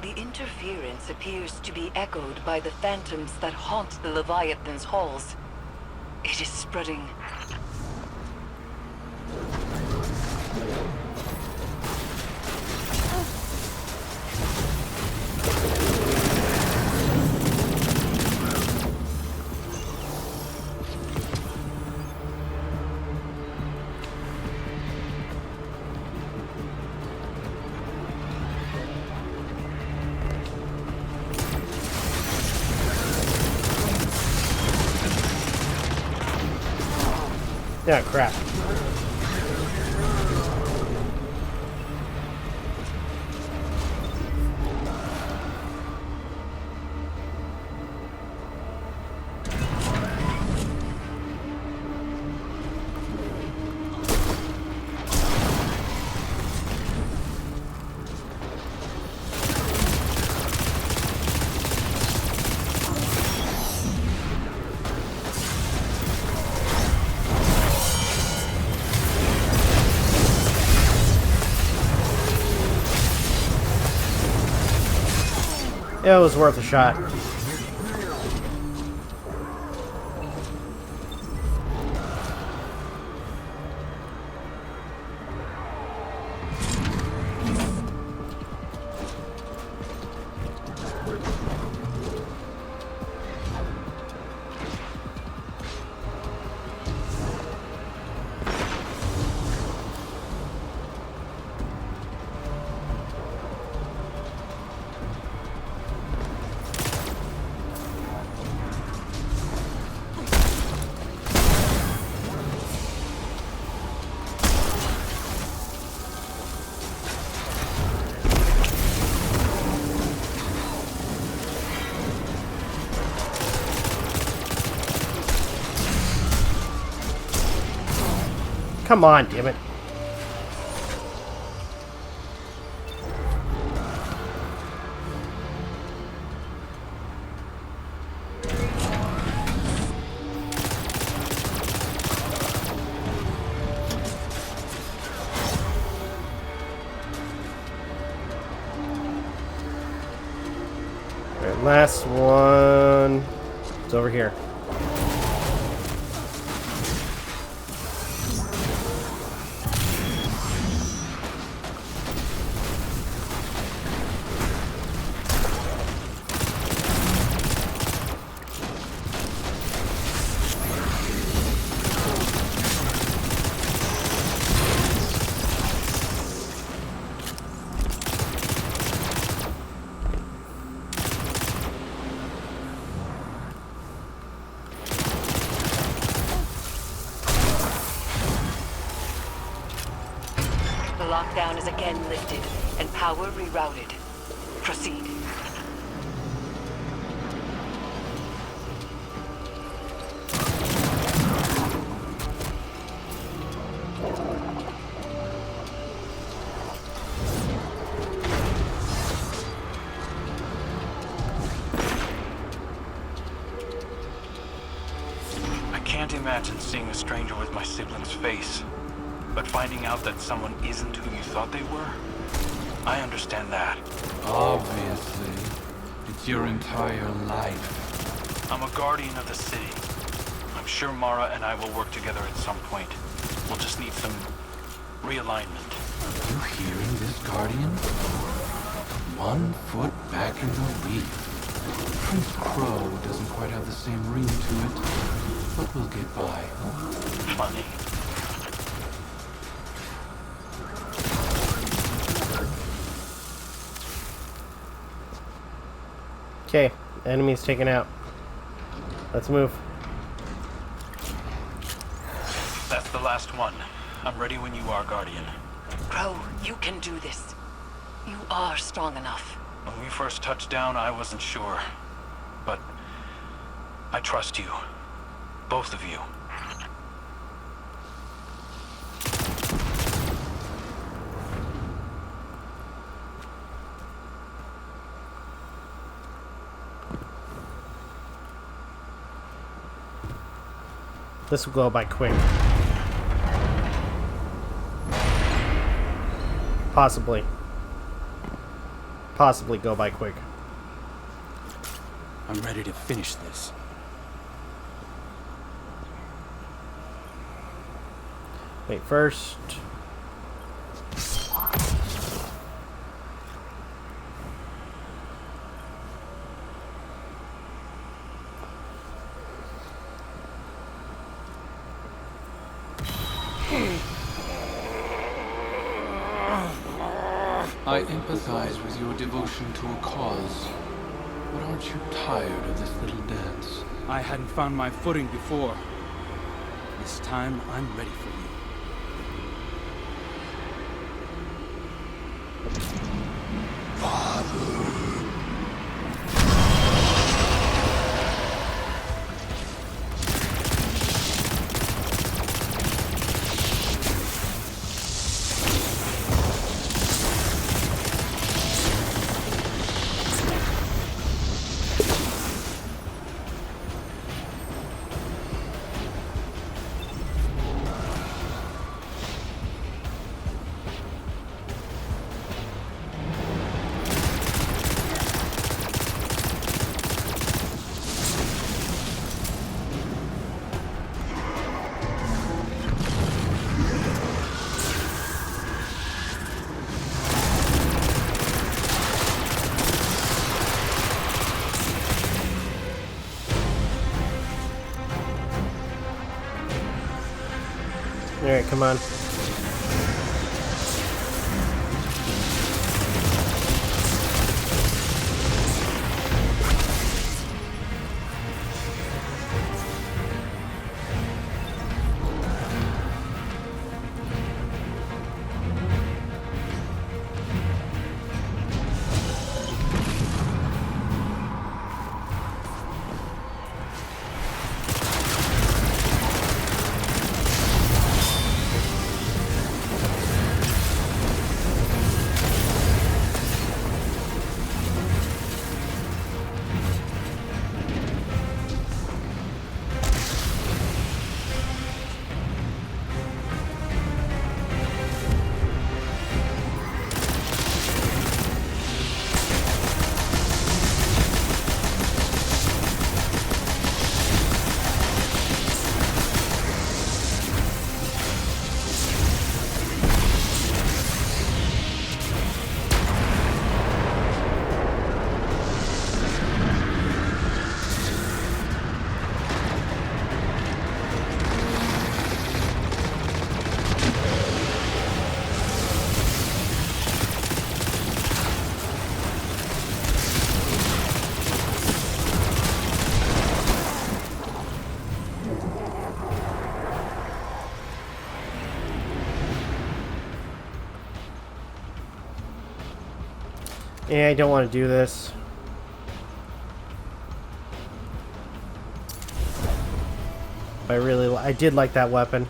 The interference appears to be echoed by the phantoms that haunt the Leviathan's halls. It is spreading. Yeah, crap. It was worth a shot. Come on, damn it. Alright, last one. It's over here. The lockdown is again lifted and power rerouted. Proceed. I can't imagine seeing a stranger with my sibling's face. But finding out that someone isn't who you thought they were, I understand that. Obviously. It's your entire life. I'm a guardian of the city. I'm sure Mara and I will work together at some point. We'll just need some realignment. Are you hearing this, Guardian? 1 foot back in the leaf. Prince Crow doesn't quite have the same ring to it, but we'll get by. Funny. Okay, enemy's taken out. Let's move. That's the last one. I'm ready when you are, Guardian. Crow, you can do this. You are strong enough. When we first touched down, I wasn't sure. But I trust you. Both of you. This will go by quick. Possibly. Possibly go by quick. I'm ready to finish this. Wait, first... I empathize with your devotion to a cause. But aren't you tired of this little dance? I hadn't found my footing before. This time, I'm ready for you. Alright, come on. Yeah, I don't want to do this. But I did like that weapon.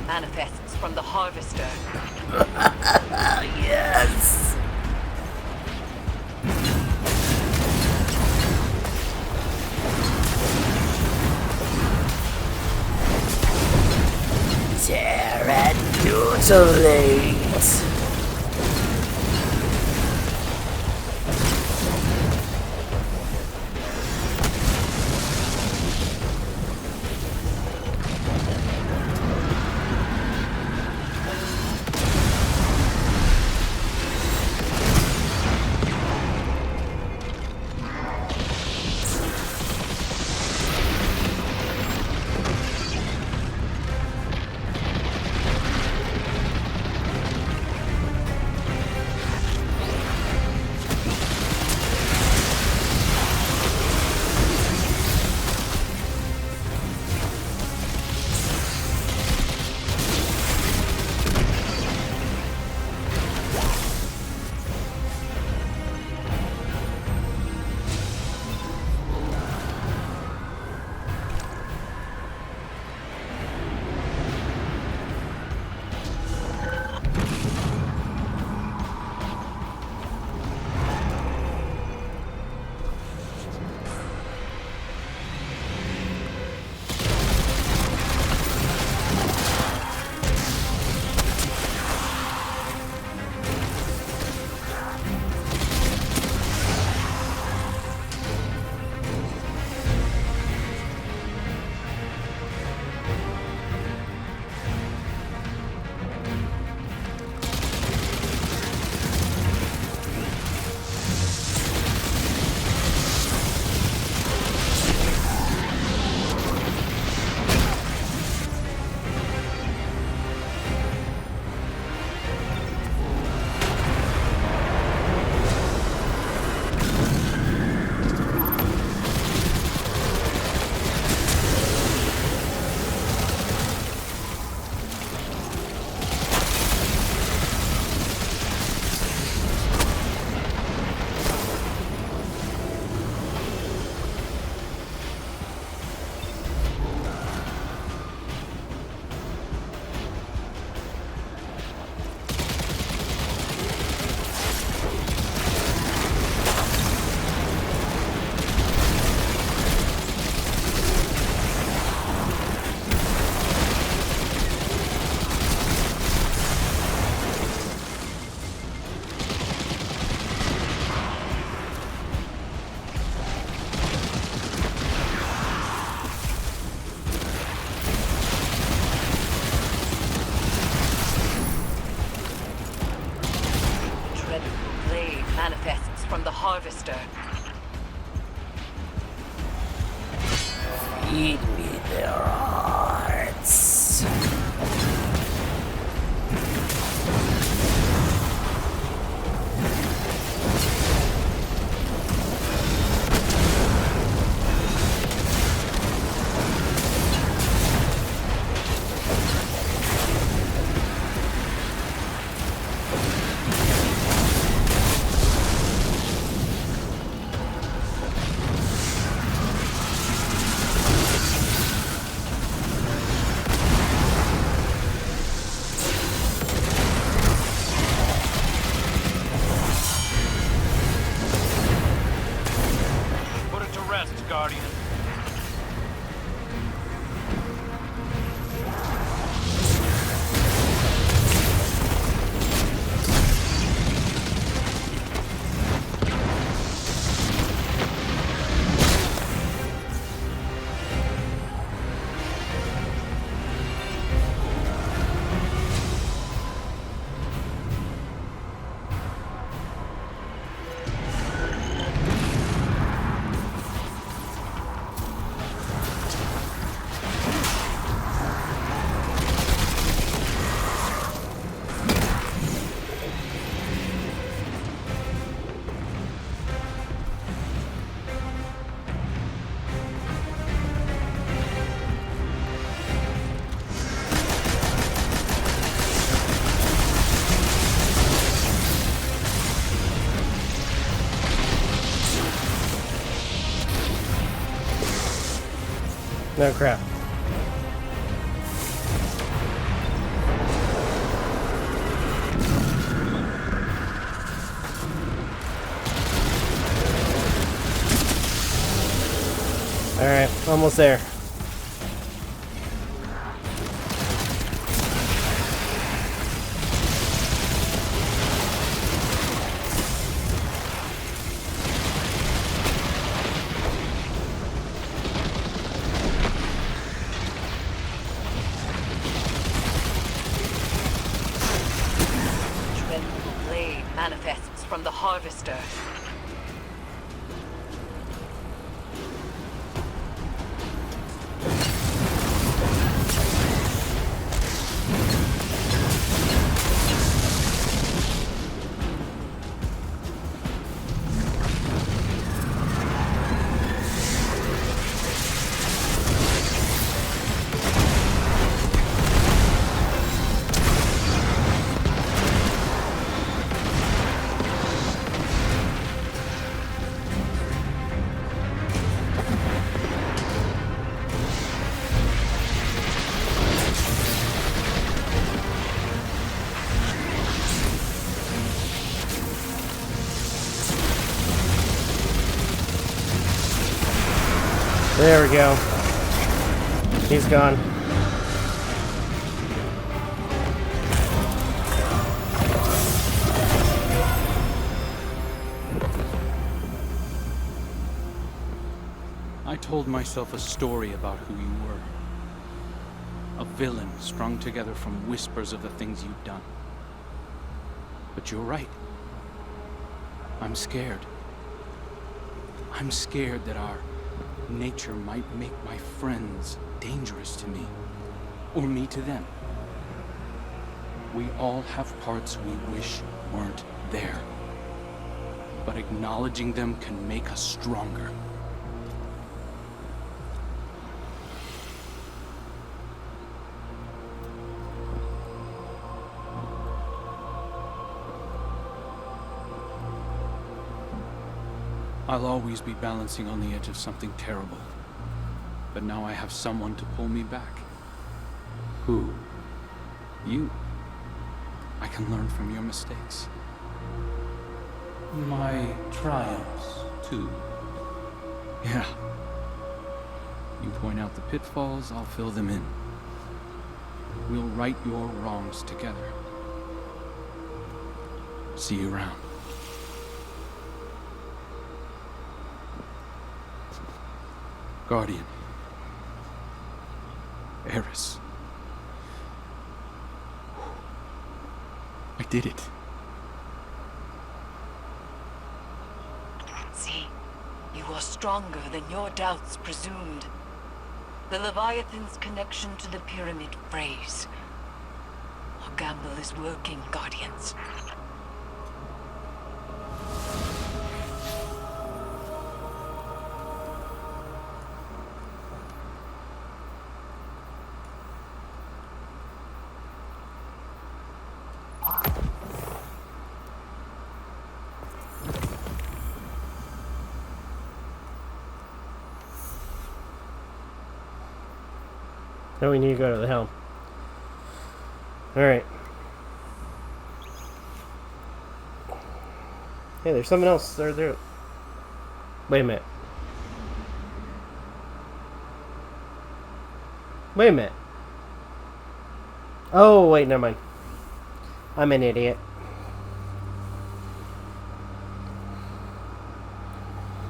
Manifests from the harvester. Yes! Pterodactyls. manifests from the Harvester. Feed me their hearts. Guardian. No crap. Alright, almost there. Manifests from the Harvester. There we go. He's gone. I told myself a story about who you were. A villain strung together from whispers of the things you'd done. But you're right. I'm scared. I'm scared that our nature might make my friends dangerous to me, or me to them. We all have parts we wish weren't there, but acknowledging them can make us stronger. I'll always be balancing on the edge of something terrible. But now I have someone to pull me back. Who? You. I can learn from your mistakes. My triumphs, too. Yeah. You point out the pitfalls, I'll fill them in. We'll right your wrongs together. See you around. Guardian. Eris. I did it. You are stronger than your doubts presumed. The Leviathan's connection to the pyramid phrase. Our gamble is working, Guardians. Now we need to go to the helm. Alright. Hey, there's something else. There. Wait a minute. Wait a minute. Oh, wait, never mind. I'm an idiot.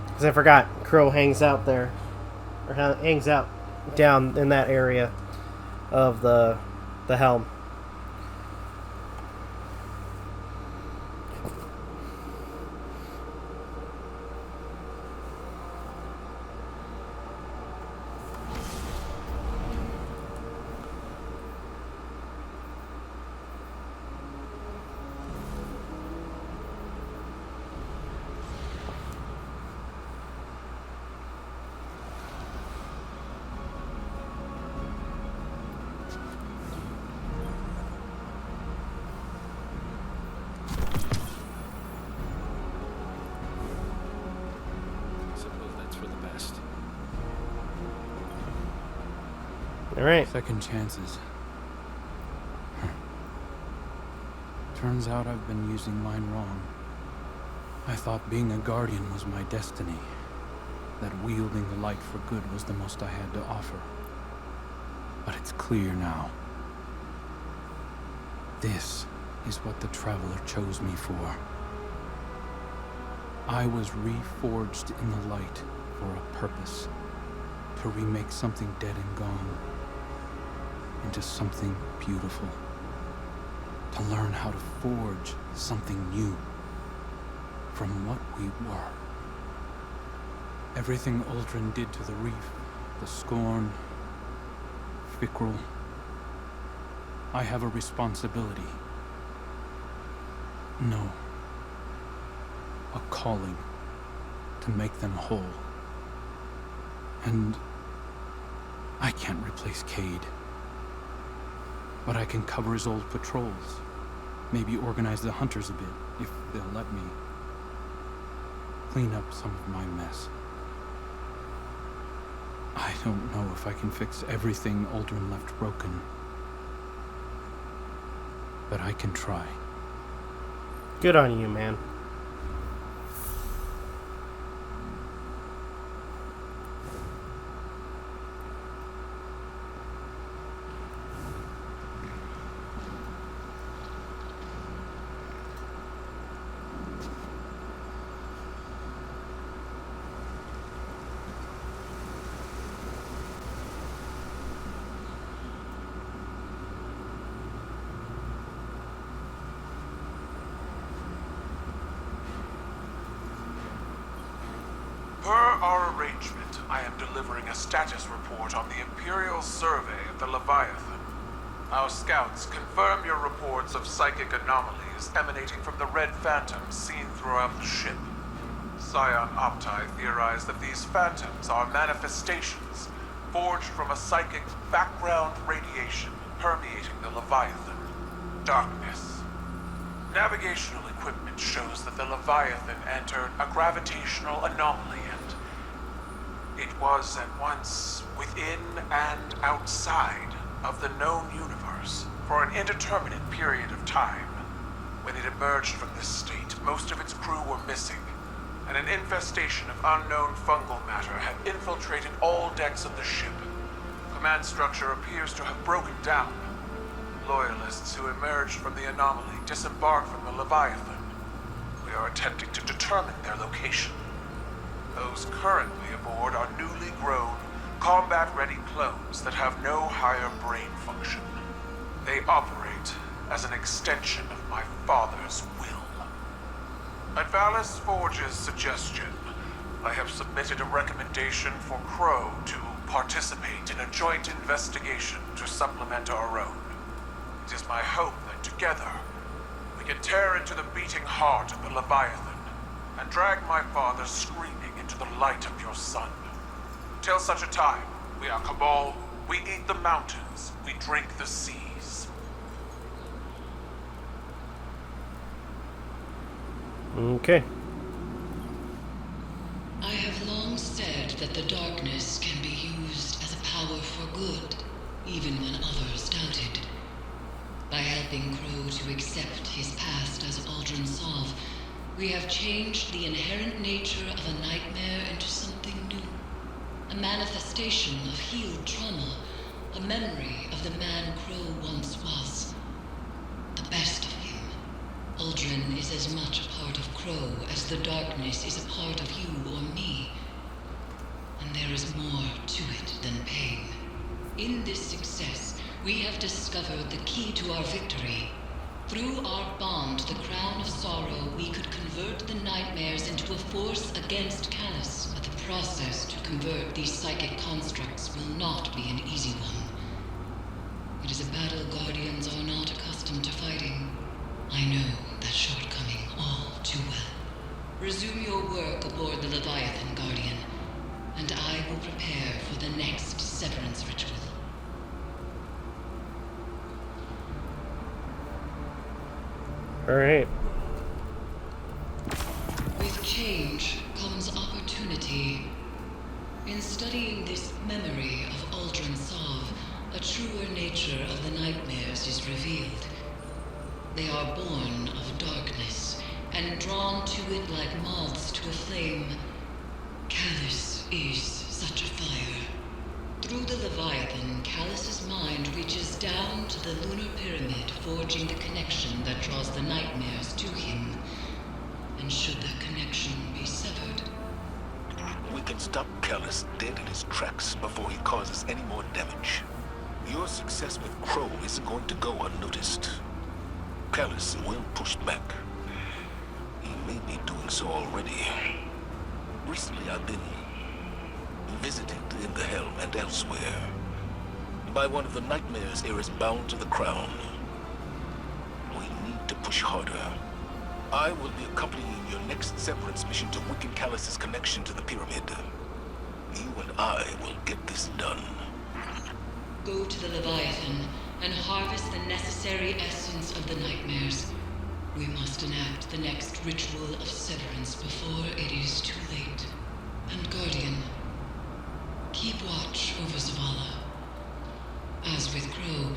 Because I forgot. Crow hangs out there. Or hangs out down in that area of the helm. Alright. Second chances. Turns out I've been using mine wrong. I thought being a guardian was my destiny. That wielding the light for good was the most I had to offer. But it's clear now. This is what the Traveler chose me for. I was reforged in the light for a purpose. To remake something dead and gone into something beautiful. To learn how to forge something new from what we were. Everything Uldren did to the reef, the scorn, Fickrel, I have a responsibility. No. A calling to make them whole. And I can't replace Cade. But I can cover his old patrols. Maybe organize the hunters a bit, if they'll let me. Clean up some of my mess. I don't know if I can fix everything Uldren left broken. But I can try. Good on you, man. Per our arrangement, I am delivering a status report on the Imperial survey of the Leviathan. Our scouts confirm your reports of psychic anomalies emanating from the red phantoms seen throughout the ship. Scion Opti theorized that these phantoms are manifestations forged from a psychic background radiation permeating the Leviathan. Darkness. Navigational equipment shows that the Leviathan entered a gravitational anomaly and it was at once within and outside of the known universe for an indeterminate period of time. When it emerged from this state, most of its crew were missing, and an infestation of unknown fungal matter had infiltrated all decks of the ship. Command structure appears to have broken down. Loyalists who emerged from the anomaly disembarked from the Leviathan. We are attempting to determine their location. Those currently aboard are newly grown, combat-ready clones that have no higher brain function. They operate as an extension of my father's will. At Valis Forge's suggestion, I have submitted a recommendation for Crow to participate in a joint investigation to supplement our own. It is my hope that together we can tear into the beating heart of the Leviathan and drag my father screaming into the light of your sun. Till such a time, we are Cabal, we eat the mountains, we drink the seas. Okay. I have long said that the darkness can be used as a power for good, even when others doubted. By helping Crow to accept his past as Aldrin Sov, we have changed the inherent nature of a nightmare into something new. A manifestation of healed trauma, a memory of the man Crow once was. The best of him. Aldrin is as much a part of Crow as the darkness is a part of you or me. And there is more to it than pain. In this success, we have discovered the key to our victory. Through our bond, the Crown of Sorrow, we could convert the nightmares into a force against Callus. But the process to convert these psychic constructs will not be an easy one. It is a battle Guardians are not accustomed to fighting. I know that shortcoming all too well. Resume your work aboard the Leviathan, Guardian, and I will prepare for the next severance ritual. Alright. With change comes opportunity. In studying this memory of Aldrin Sov, a truer nature of the nightmares is revealed. They are born of darkness, and drawn to it like moths to a flame. Callus is such a fire. Through the Leviathan, Callus's mind reaches down to the lunar pyramid, forging the connection that draws the nightmares to him. And should that connection be severed, We can stop Callus dead in his tracks before he causes any more damage. Your success with Crow isn't going to go unnoticed. Callus will push back. He may be doing so already. Recently, I've been visited in the Helm and elsewhere by one of the nightmares heirs bound to the Crown. We need to push harder. I will be accompanying your next severance mission to weaken Callus's connection to the pyramid. You and I will get this done. go to the Leviathan and harvest the necessary essence of the nightmares. We must enact the next ritual of severance before it is too late. And Guardian, keep watch over Zavala. As with Crow,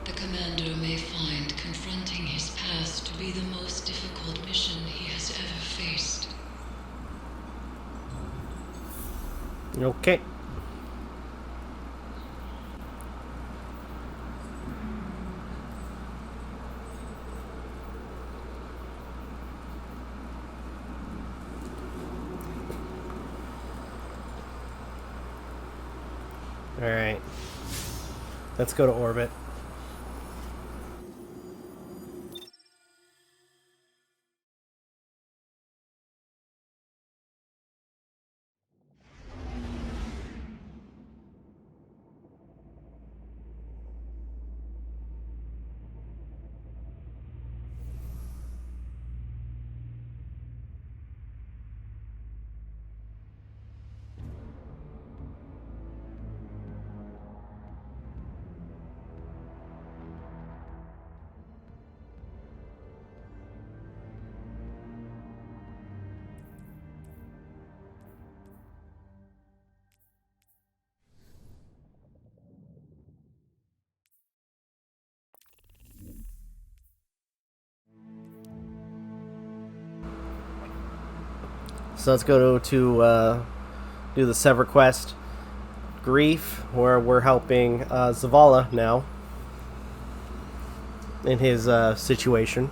the Commander may find confronting his past to be the most difficult mission he has ever faced. Okay. Alright. Let's go to orbit. So let's go to do the Sever quest, Grief, where we're helping Zavala now in his situation.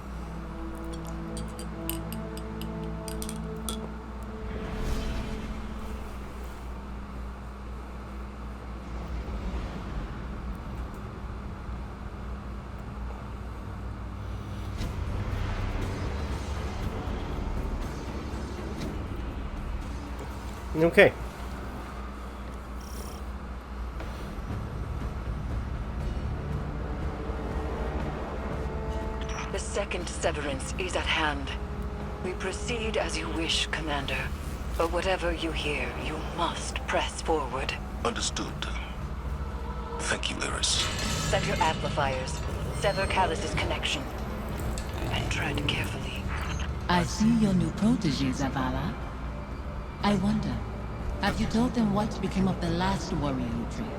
Okay. The second severance is at hand. We proceed as you wish, Commander. But whatever you hear, you must press forward. Understood. Thank you, Eris. Set your amplifiers. Sever Callus's connection. And tread carefully. I see your new protege, Zavala. I wonder, have you told them what became of the last warrior you trained?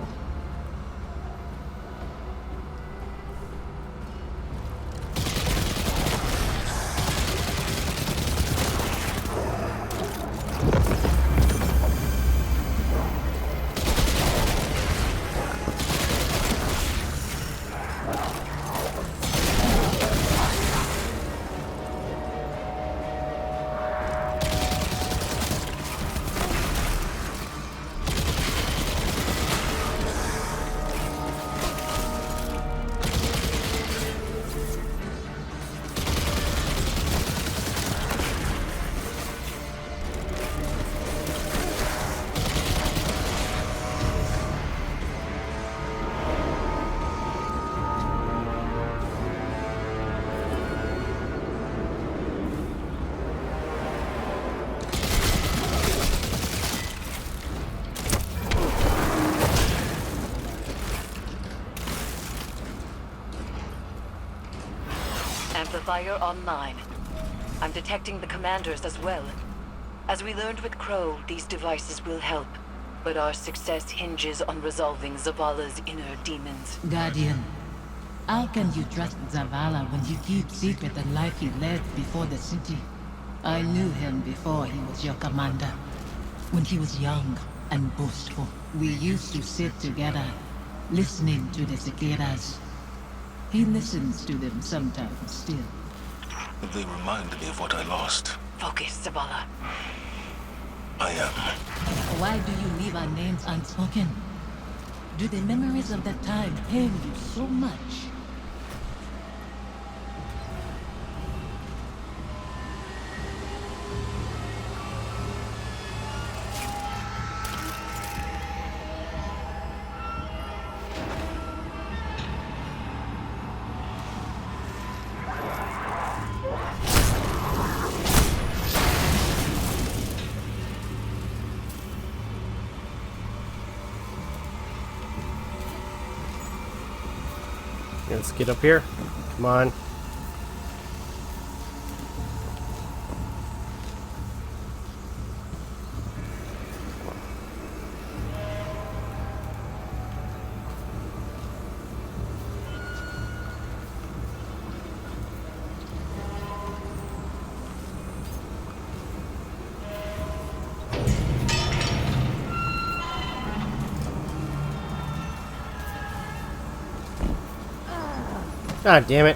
Amplifier online. I'm detecting the commanders as well. As we learned with Crow, these devices will help. But our success hinges on resolving Zavala's inner demons. Guardian, how can you trust Zavala when he keeps secret the life he led before the city? I knew him before he was your commander. When he was young and boastful, we used to sit together, listening to the cicadas. He listens to them sometimes still. They remind me of what I lost. Focus, Zavala. I am. Why do you leave our names unspoken? Do the memories of that time pain you so much? Let's get up here. Come on. God damn it.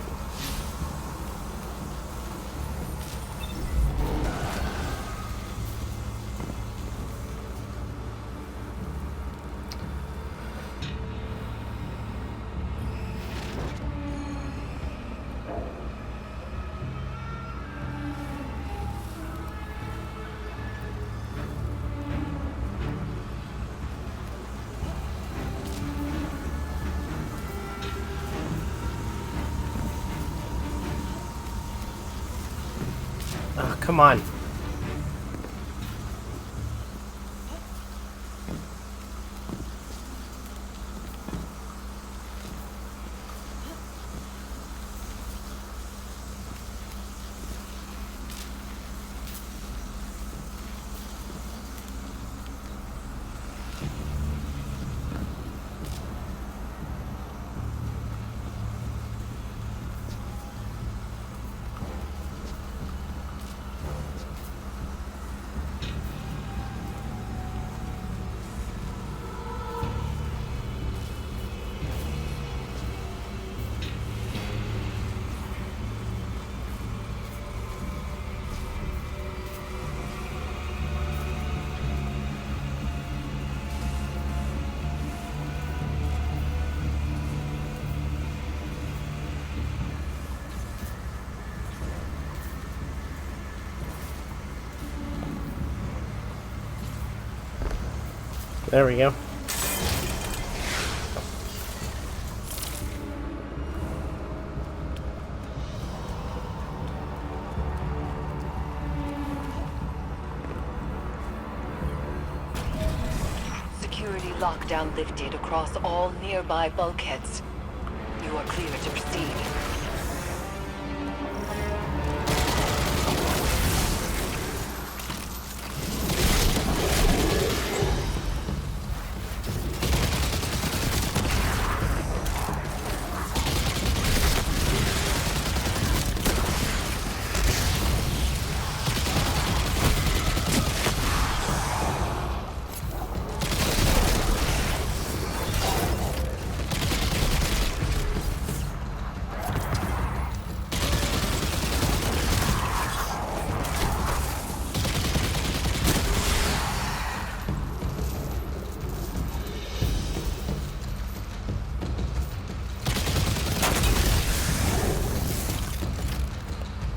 Oh, come on. There we go. Security lockdown lifted across all nearby bulkheads. You are clear to proceed.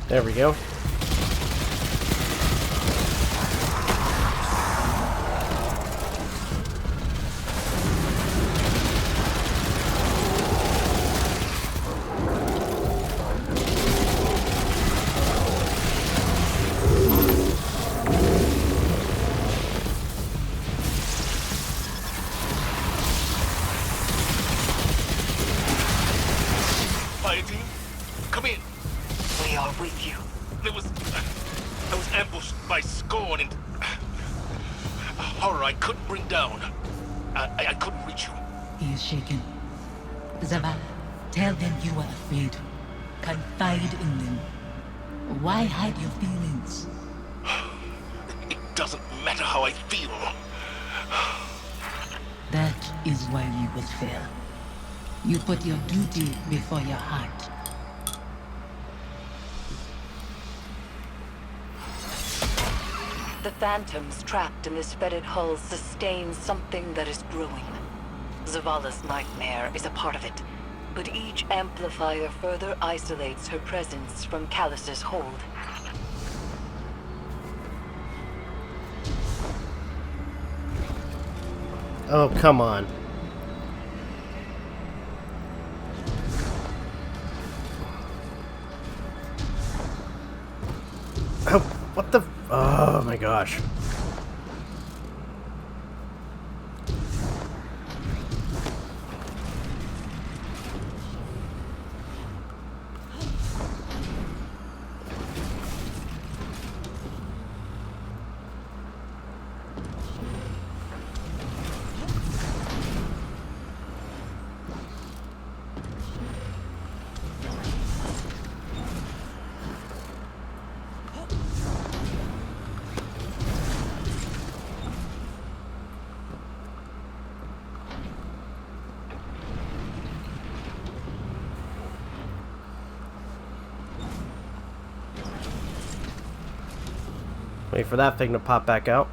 There we go. Fire team, come in. We are with you. I was ambushed by Scorn and a horror I couldn't bring down. I couldn't reach you. He is shaken. Zavala, tell them you are afraid. Confide in them. Why hide your feelings? It doesn't matter how I feel. That is why you will fail. You put your duty before your heart. The phantoms trapped in this fetid hull sustain something that is growing. Zavala's nightmare is a part of it, but each amplifier further isolates her presence from Callus's hold. Oh, come on. Oh, what the... Oh my gosh. Wait for that thing to pop back out.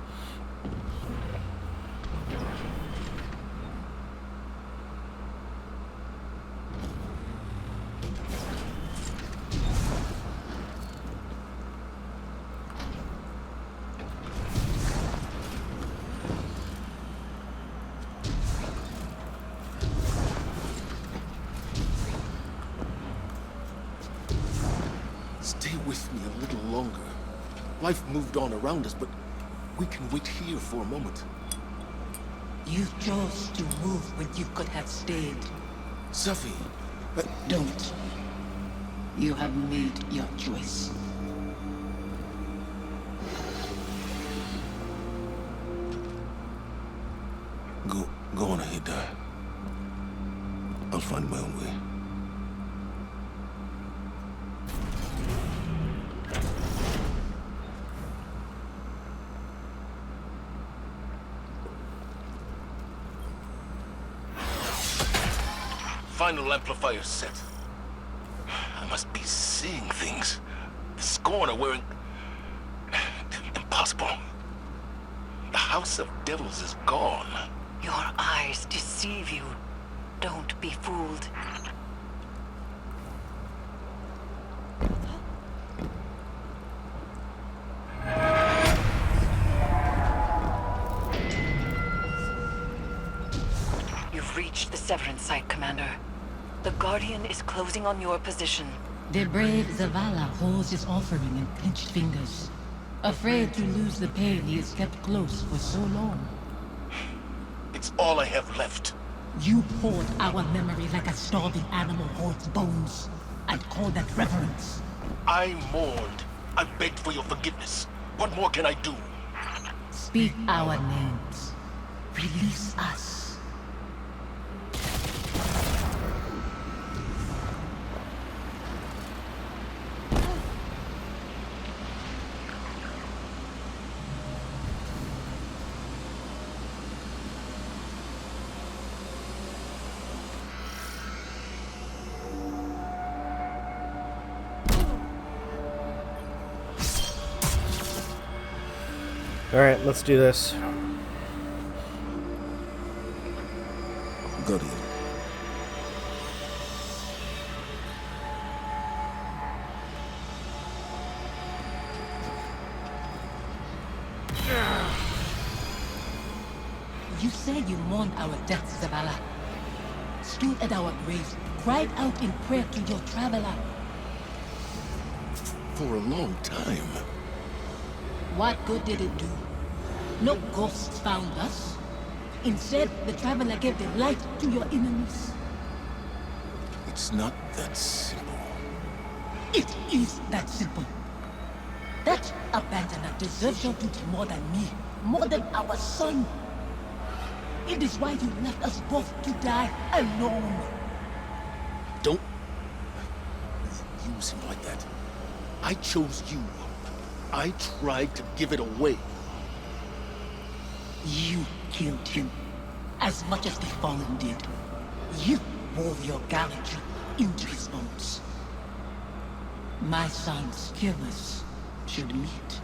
Stay with me a little longer. Life moved on around us, but we can wait here for a moment. You chose to move when you could have stayed. Safi, Don't. You have made your choice. Go on ahead, I'll find my own way. Final amplifier set. I must be seeing things. The Scorn are wearing... Impossible. The House of Devils is gone. Your eyes deceive you. Don't be fooled. Severance site, Commander. The Guardian is closing on your position. The brave Zavala holds his offering in clenched fingers. Afraid to lose the pain he has kept close for so long. It's all I have left. You hoard our memory like a starving animal hoards bones. I'd call that reverence. I mourned. I begged for your forgiveness. What more can I do? Speak our names. Release us. Alright, let's do this. Guardian. You said you mourned our deaths, Zavala. Stood at our graves, cried out in prayer to your traveler. For a long time. What good did it do? No ghosts found us. Instead, the traveler gave the light to your enemies. It's not that simple. It is that simple. That abandoner deserves your duty more than me, more than our son. It is why you left us both to die alone. Don't use him like that. I chose you. I tried to give it away. You killed him, as much as the Fallen did. You wove your gallantry into his bones. My son's killers should meet.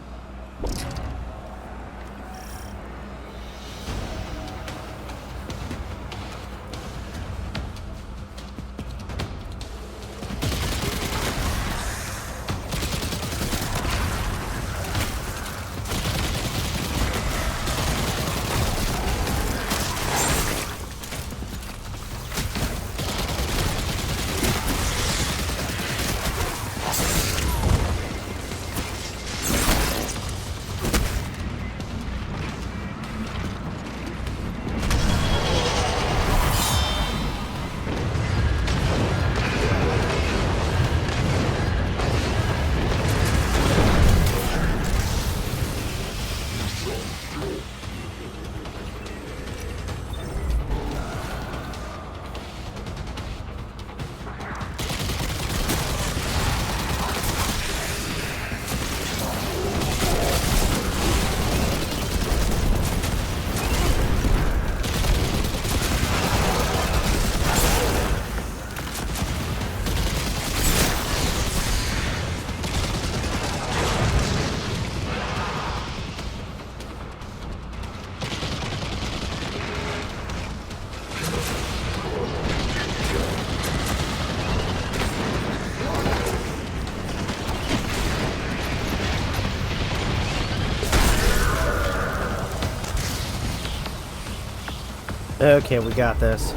Okay, we got this.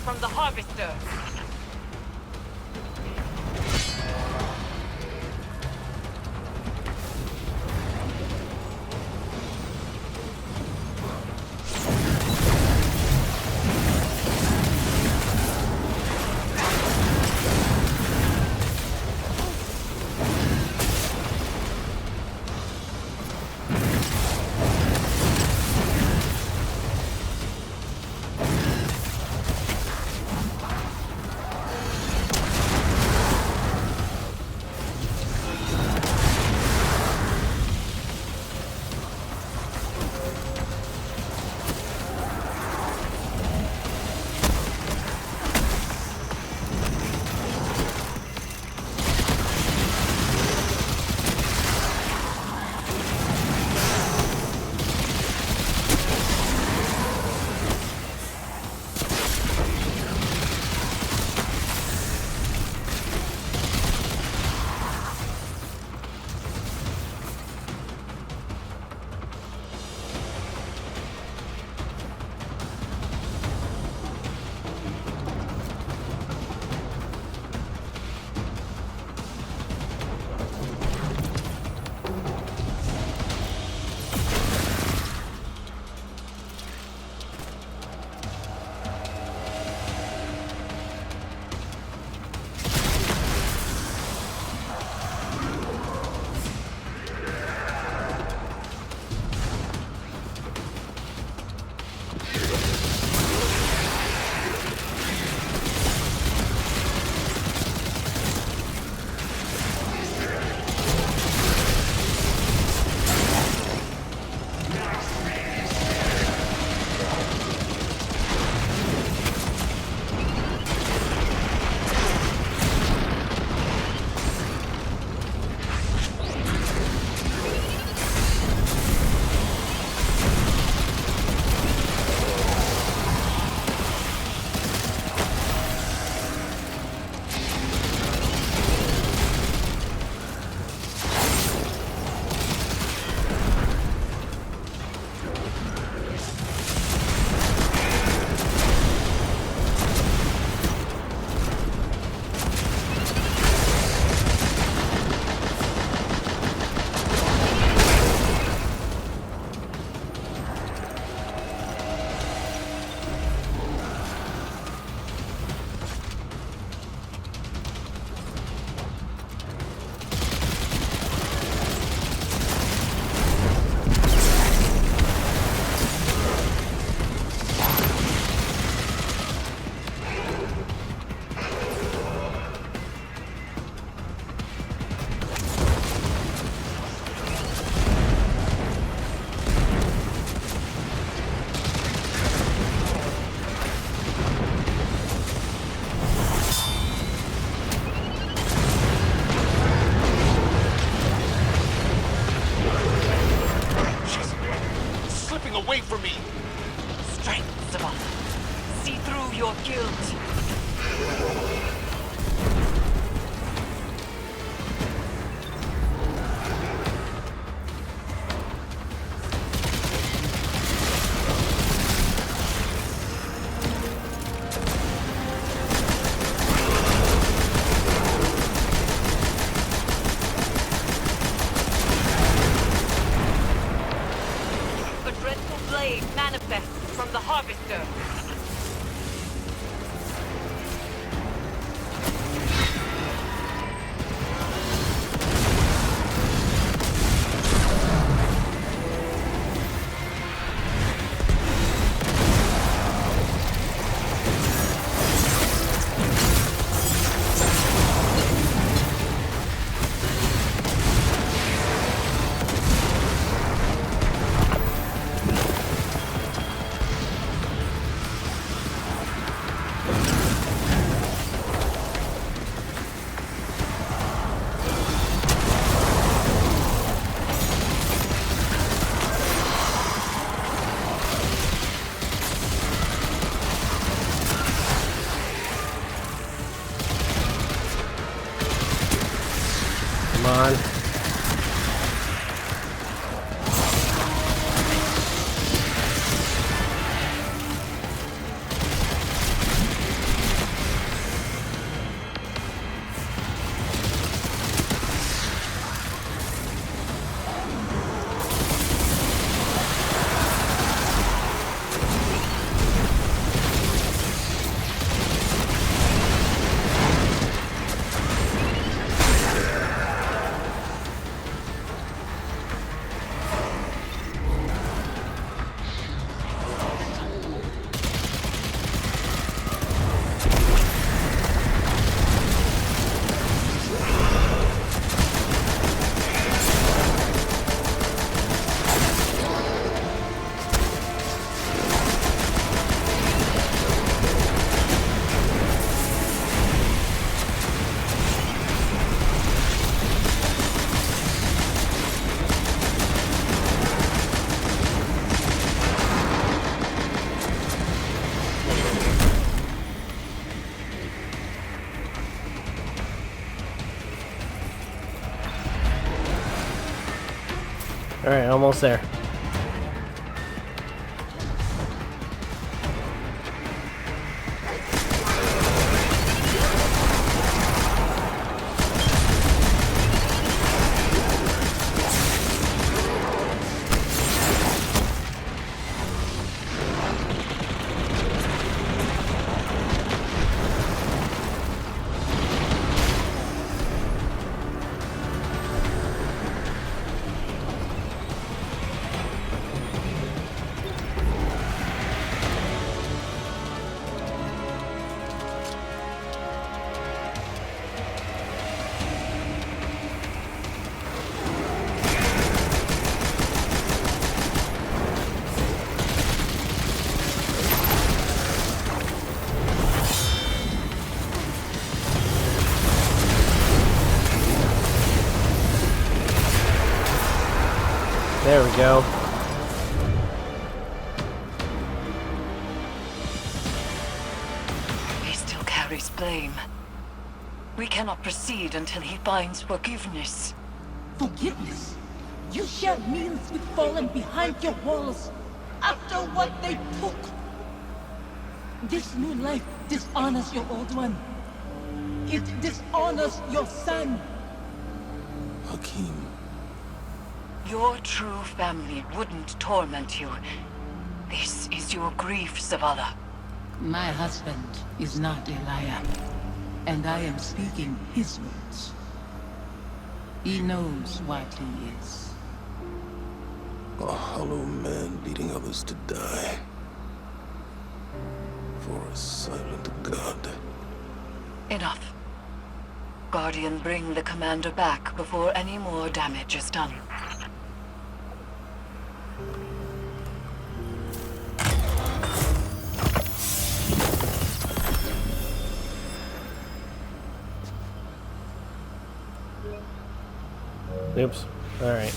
From the Harvester. from the Harvester. Come on. Alright, almost there. There we go. He still carries blame. We cannot proceed until he finds forgiveness. Forgiveness? You shared meals with Fallen behind your walls after what they took. This new life dishonors your old one. It dishonors your son. Hakim. Your true family wouldn't torment you. This is your grief, Zavala. My husband is not a liar, and I am speaking his words. He knows what he is. A hollow man leading others to die. For a silent god. Enough. Guardian, bring the commander back before any more damage is done. Oops. Alright.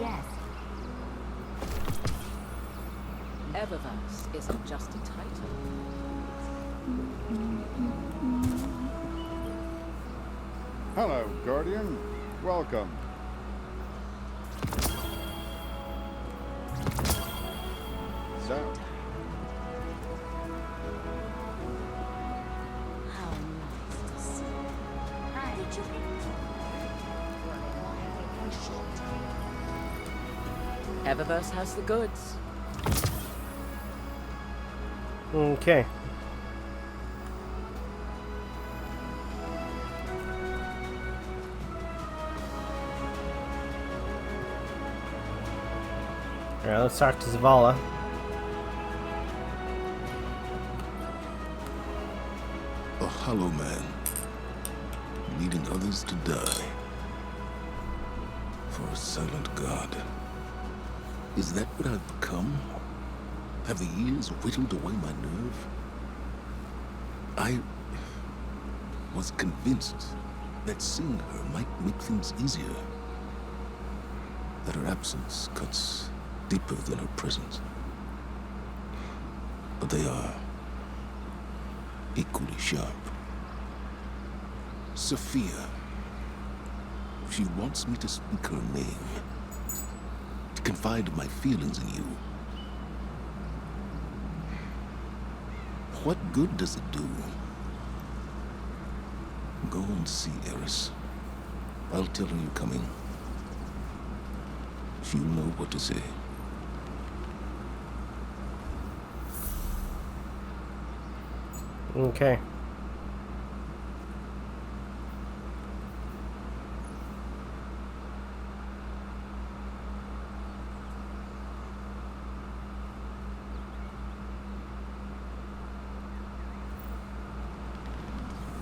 yes. Eververse isn't just a title. Hello, Guardian. Welcome. So, How nice to see. Hi. Did you Eververse has the goods. Okay. Alright, let's talk to Zavala. A hollow man, leading others to die. For a silent god. Is that what I've become? Have the years whittled away my nerve? I was convinced that seeing her might make things easier. That her absence cuts deeper than her presence. But they are equally sharp. Sophia. She wants me to speak her name. To confide my feelings in you. What good does it do? Go and see Eris. I'll tell her you're coming. She'll know what to say. Okay.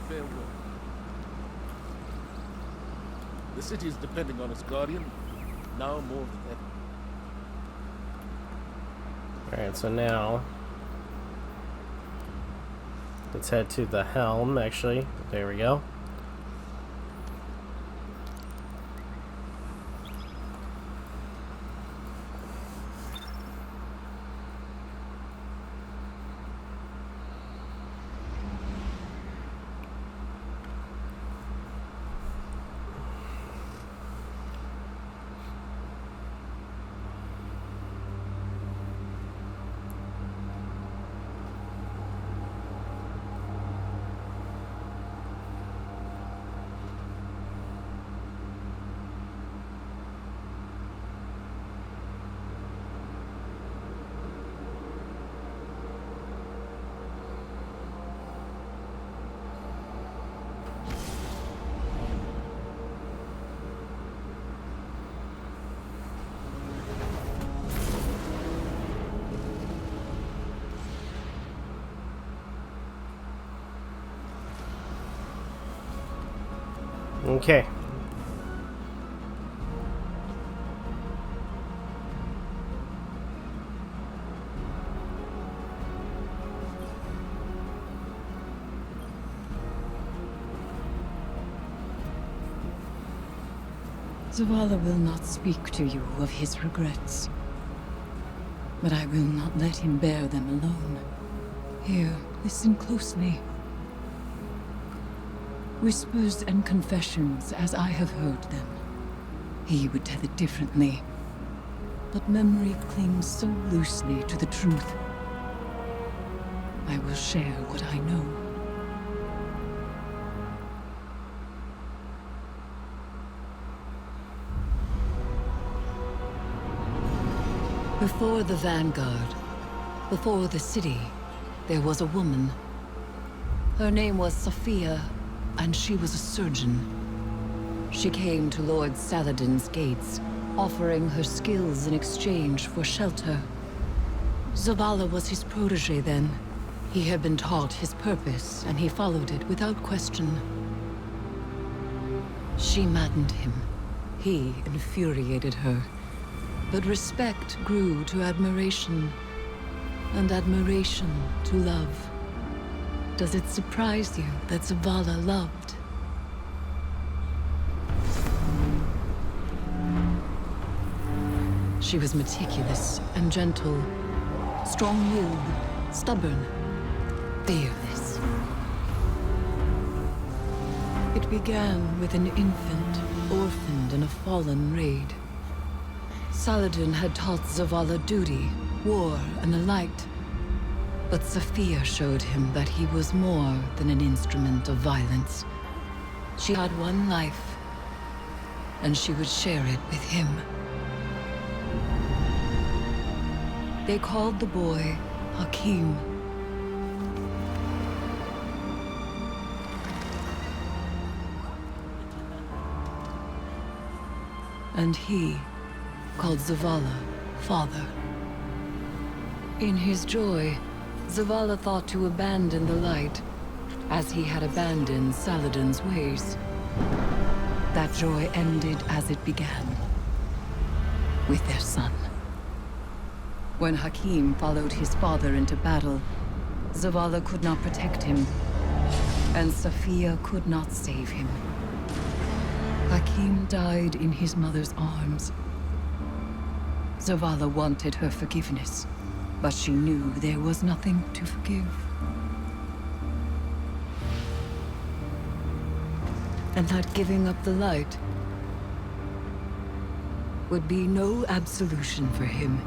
Farewell. The city is depending on its guardian, now more than ever. Alright, so now let's head to the helm, actually. There we go. Okay. Zavala will not speak to you of his regrets. But I will not let him bear them alone. Here, listen closely. Whispers and confessions as I have heard them. He would tell it differently. But memory clings so loosely to the truth. I will share what I know. Before the Vanguard, before the city, there was a woman. Her name was Sophia, and she was a surgeon. She came to Lord Saladin's gates, offering her skills in exchange for shelter. Zavala was his protege then. He had been taught his purpose, and he followed it without question. She maddened him. He infuriated her. But respect grew to admiration, and admiration to love. Does it surprise you that Zavala loved? She was meticulous and gentle, strong-willed, stubborn, fearless. It began with an infant, orphaned in a fallen raid. Saladin had taught Zavala duty, war, and the light. But Sophia showed him that he was more than an instrument of violence. She had one life, and she would share it with him. They called the boy Hakim. And he called Zavala father. In his joy, Zavala thought to abandon the light, as he had abandoned Saladin's ways. That joy ended as it began, with their son. When Hakim followed his father into battle, Zavala could not protect him, and Sophia could not save him. Hakim died in his mother's arms. Zavala wanted her forgiveness, but she knew there was nothing to forgive. And that giving up the light would be no absolution for him.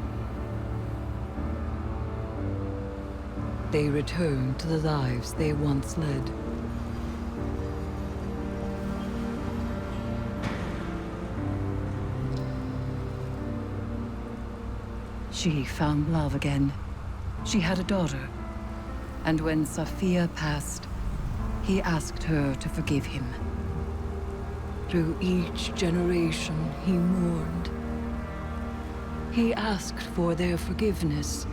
They returned to the lives they once led. She found love again. She had a daughter. And when Sophia passed, he asked her to forgive him. Through each generation, he mourned. He asked for their forgiveness.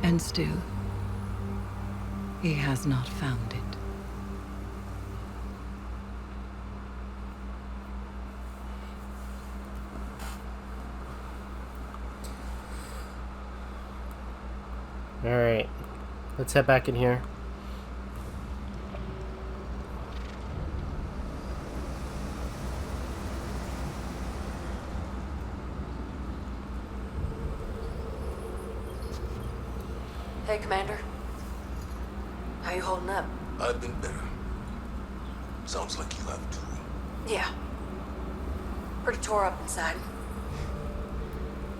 And still, he has not found it. Alright, let's head back in here. Hey, Commander. How you holding up? I've been better. Sounds like you have too. Yeah. Pretty tore up inside.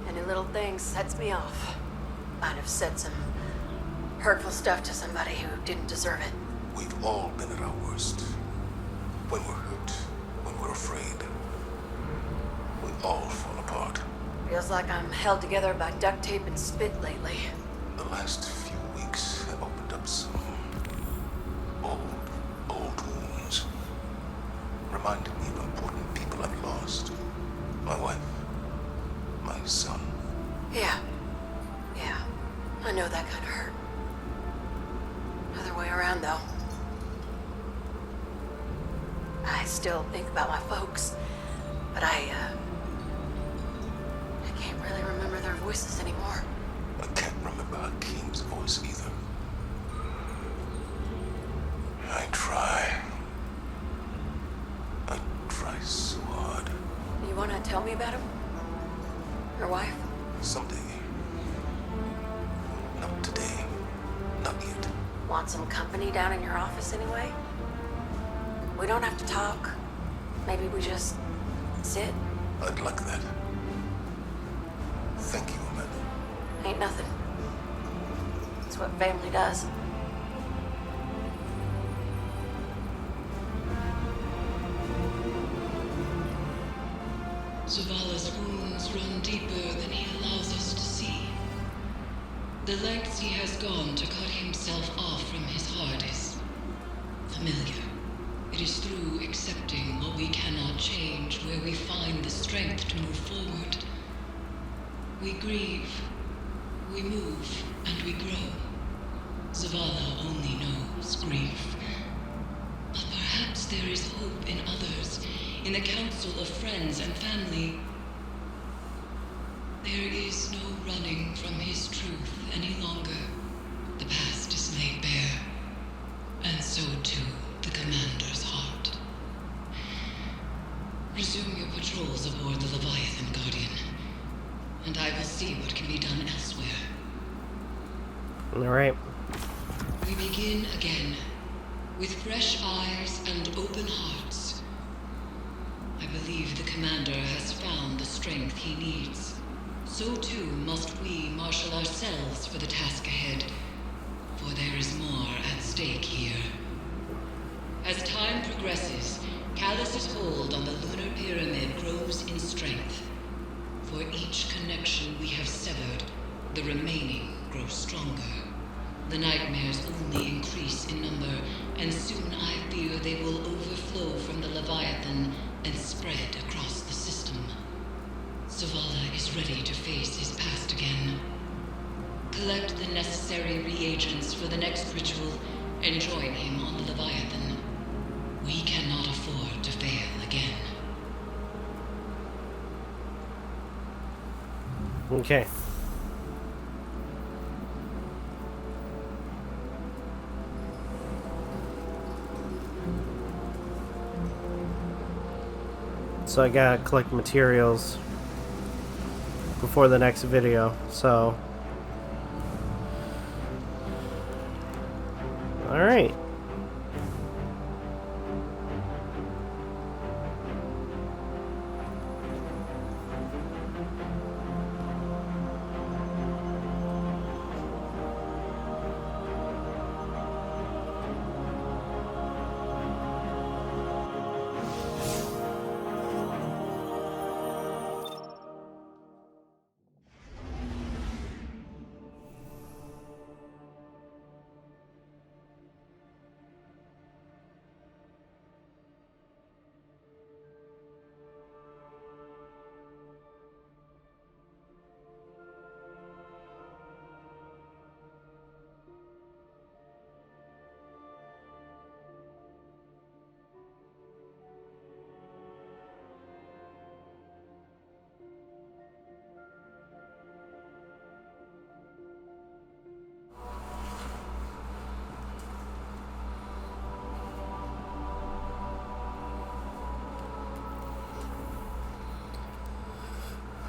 Any little thing sets me off. Might have said some hurtful stuff to somebody who didn't deserve it. We've all been at our worst. When we're hurt, when we're afraid. We all fall apart. Feels like I'm held together by duct tape and spit lately. The last few weeks have opened up some old wounds. Reminded me of important people I've lost. My wife, my son. Yeah. I know that kind of hurt. Other way around, though. I still think about my folks, but I can't really remember their voices anymore. I can't remember Hakim's voice either. I try so hard. You want to tell me about him? Your wife? Someday. Not today. Not yet. Want some company down in your office anyway? We don't have to talk. Maybe we just sit. I'd like that. Thank you, Amanda. Ain't nothing. It's what family does. Zavala's wounds run deeper than he allows us to see. The lengths he has gone to cut himself off from his heart is familiar. It is through accepting what we cannot change where we find the strength to move forward. We grieve, we move, and we grow. Zavala only knows grief. But perhaps there is hope in others, in the council of friends and family. There is no running from his truth any longer. The past is laid bare, and so too the commander's heart. Resume your patrols aboard the Leviathan, Guardian. And I will see what can be done elsewhere. Alright. We begin again, with fresh eyes and open hearts. I believe the Commander has found the strength he needs. So too must we marshal ourselves for the task ahead, for there is more at stake here. As time progresses, Callus's hold on the lunar pyramid grows in strength. For each connection we have severed, the remaining grows stronger. The nightmares only increase in number, and soon I fear they will overflow from the Leviathan and spread across the system. Zavala is ready to face his past again. Collect the necessary reagents for the next ritual, and join him on the Leviathan. We cannot afford to fail again. Okay. So I gotta collect materials before the next video, so... Alright.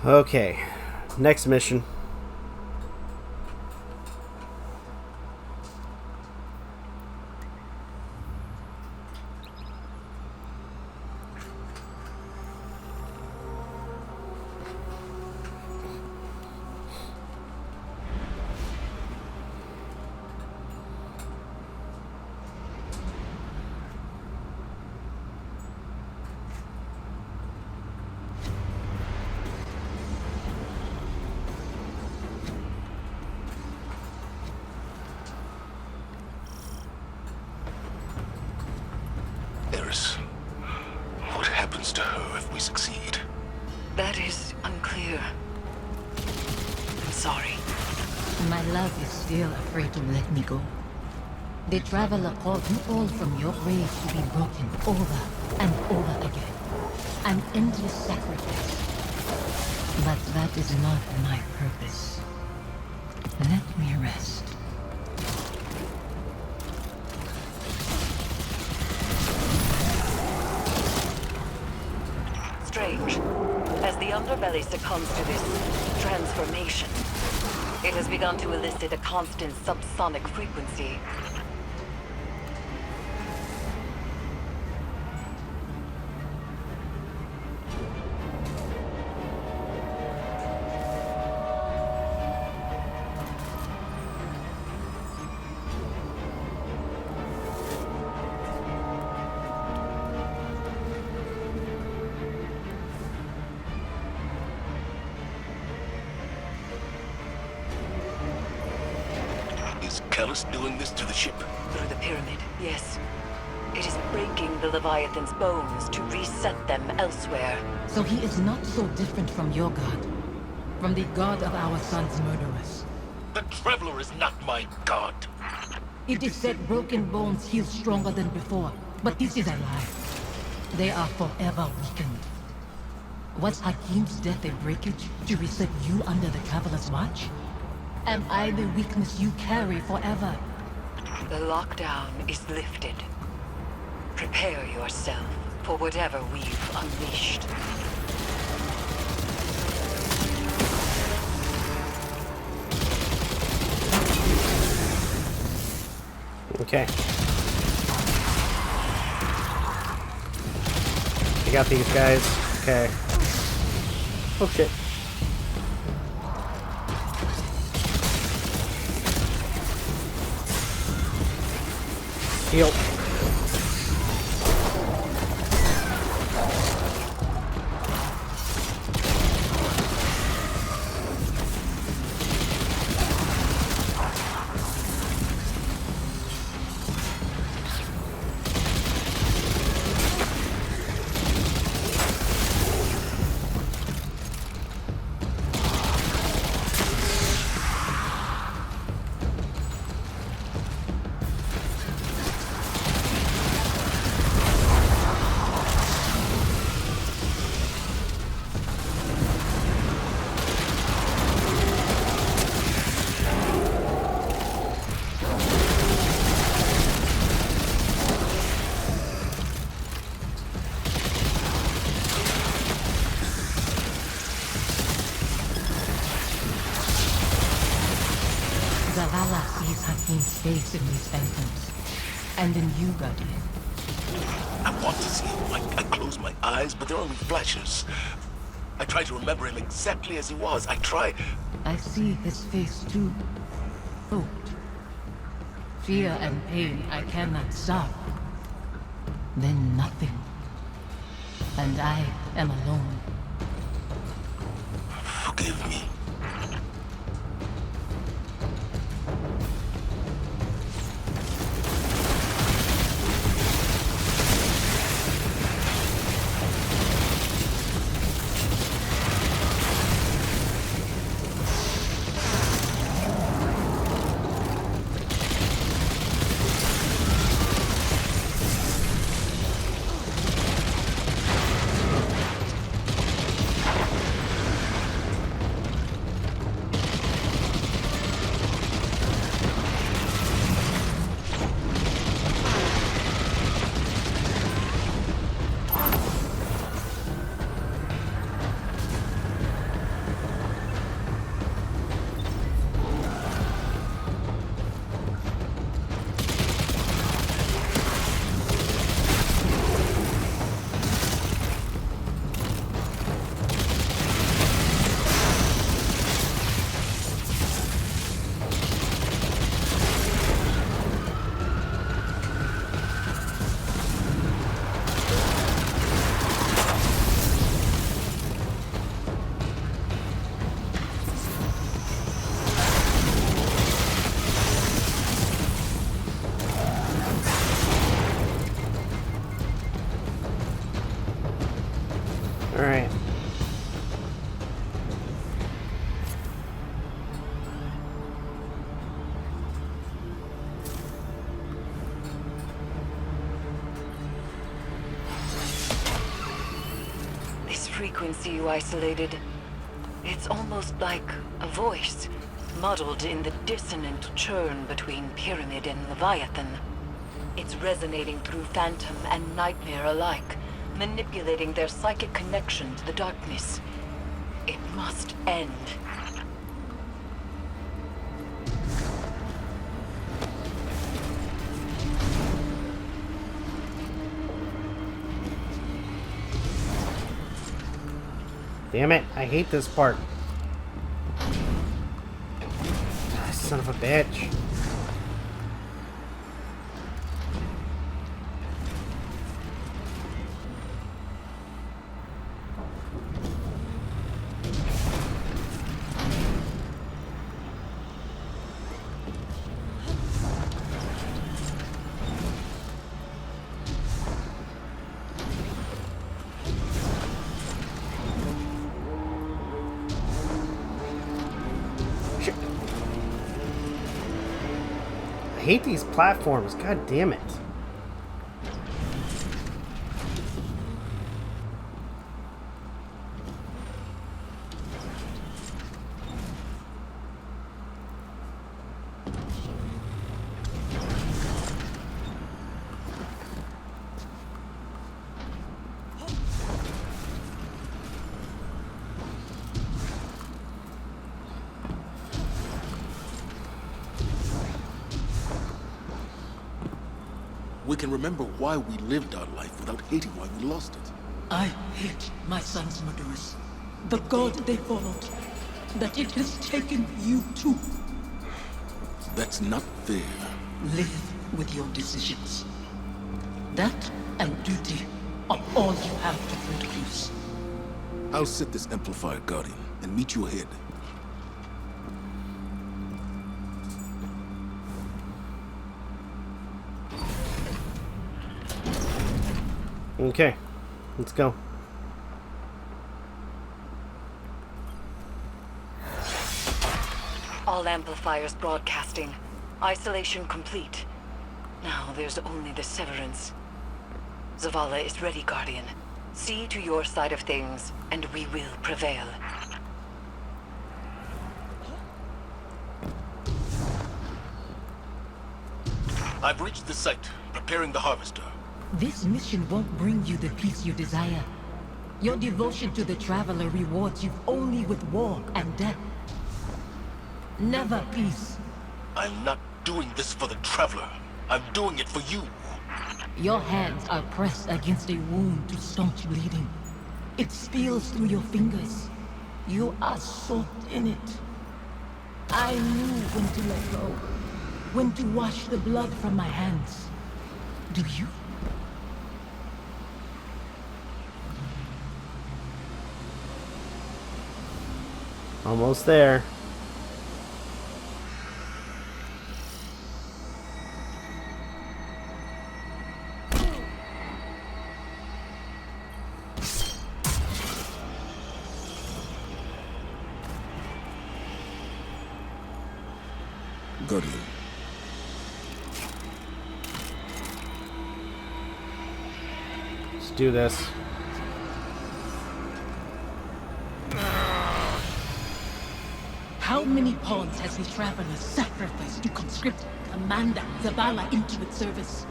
Okay, next mission. What happens to her if we succeed? That is unclear. I'm sorry. My love is still afraid to let me go. The Traveler called you all from your grave to be broken over and over again. An endless sacrifice. But that is not my purpose. Let me rest. Strange. As the underbelly succumbs to this transformation, it has begun to elicit a constant subsonic frequency. Is Callus doing this to the ship? Through the pyramid, yes. It is breaking the Leviathan's bones to reset them elsewhere. So he is not so different from your god. From the god of our son's murderers. The Traveler is not my god. It is said broken bones heal stronger than before, but this is a lie. They are forever weakened. Was Hakim's death a breakage to reset you under the Traveler's watch? Am I the weakness you carry forever? The lockdown is lifted. Prepare yourself. for whatever we've unleashed. Okay. I got these guys. Okay. Oh shit. Heal. Zavala sees Hakeem's face in these phantoms. And in you, Guardian. I want to see him. I close my eyes, but they're only flashes. I try to remember him exactly as he was. I try. I see his face too. Thought. Fear and pain I cannot stop. Then nothing. And I am alone. Forgive me. Alright. This frequency you isolated, it's almost like a voice, muddled in the dissonant churn between Pyramid and Leviathan. It's resonating through Phantom and Nightmare alike, manipulating their psychic connection to the darkness. It must end. Damn it, I hate this part. Ah, son of a bitch. I hate these platforms, god damn it. can remember why we lived our life without hating why we lost it. I hate my son's murderers. The god they followed. That it has taken you too. That's not fair. Live with your decisions. That and duty are all you have to produce. I'll set this amplifier, Guardian, and meet you ahead. Okay, let's go. All amplifiers broadcasting. Isolation complete. Now there's only the severance. Zavala is ready, Guardian. See to your side of things, and we will prevail. I've reached the site, preparing the harvester. This mission won't bring you the peace you desire. Your devotion to the Traveler rewards you only with war and death. Never peace. I'm not doing this for the Traveler. I'm doing it for you. Your hands are pressed against a wound to staunch bleeding. It spills through your fingers. You are soaked in it. I knew when to let go. When to wash the blood from my hands. Do you? Almost there. Guardian. Let's do this. How many pawns has the Traveler sacrificed to conscript Commander Zavala into its service?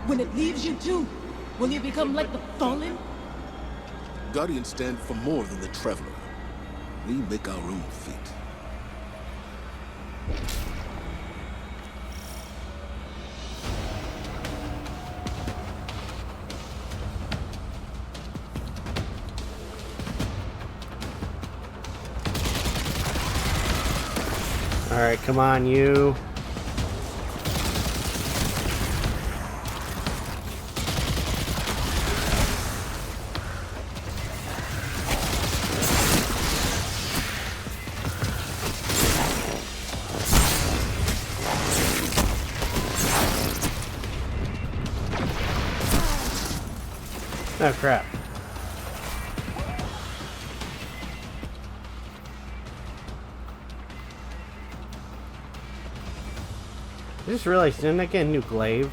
When it leaves you too, will you become like the Fallen? Guardians stand for more than the Traveler. We make our own fate. Alright, come on, you. Oh, crap. I just realized, didn't I get a new glaive?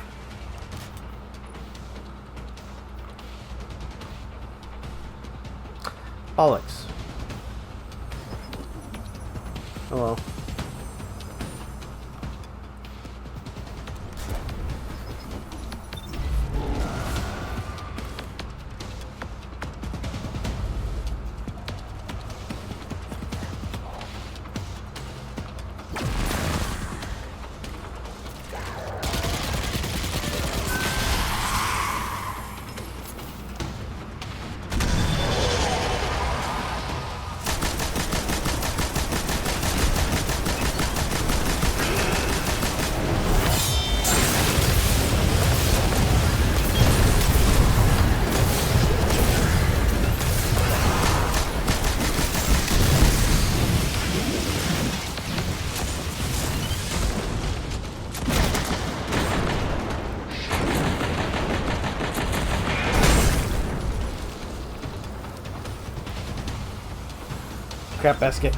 Bollocks. Hello. Crap basket.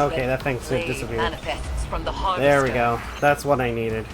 Okay, that thing's Blade disappeared. manifests from the harvester. There we go. That's what I needed.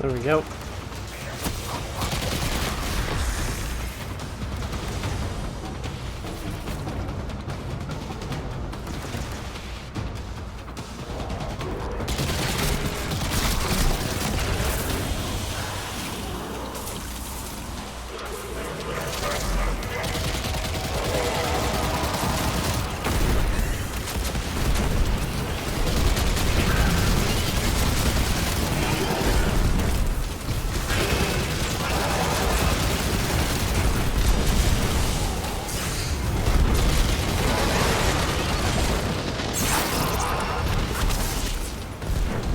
There we go.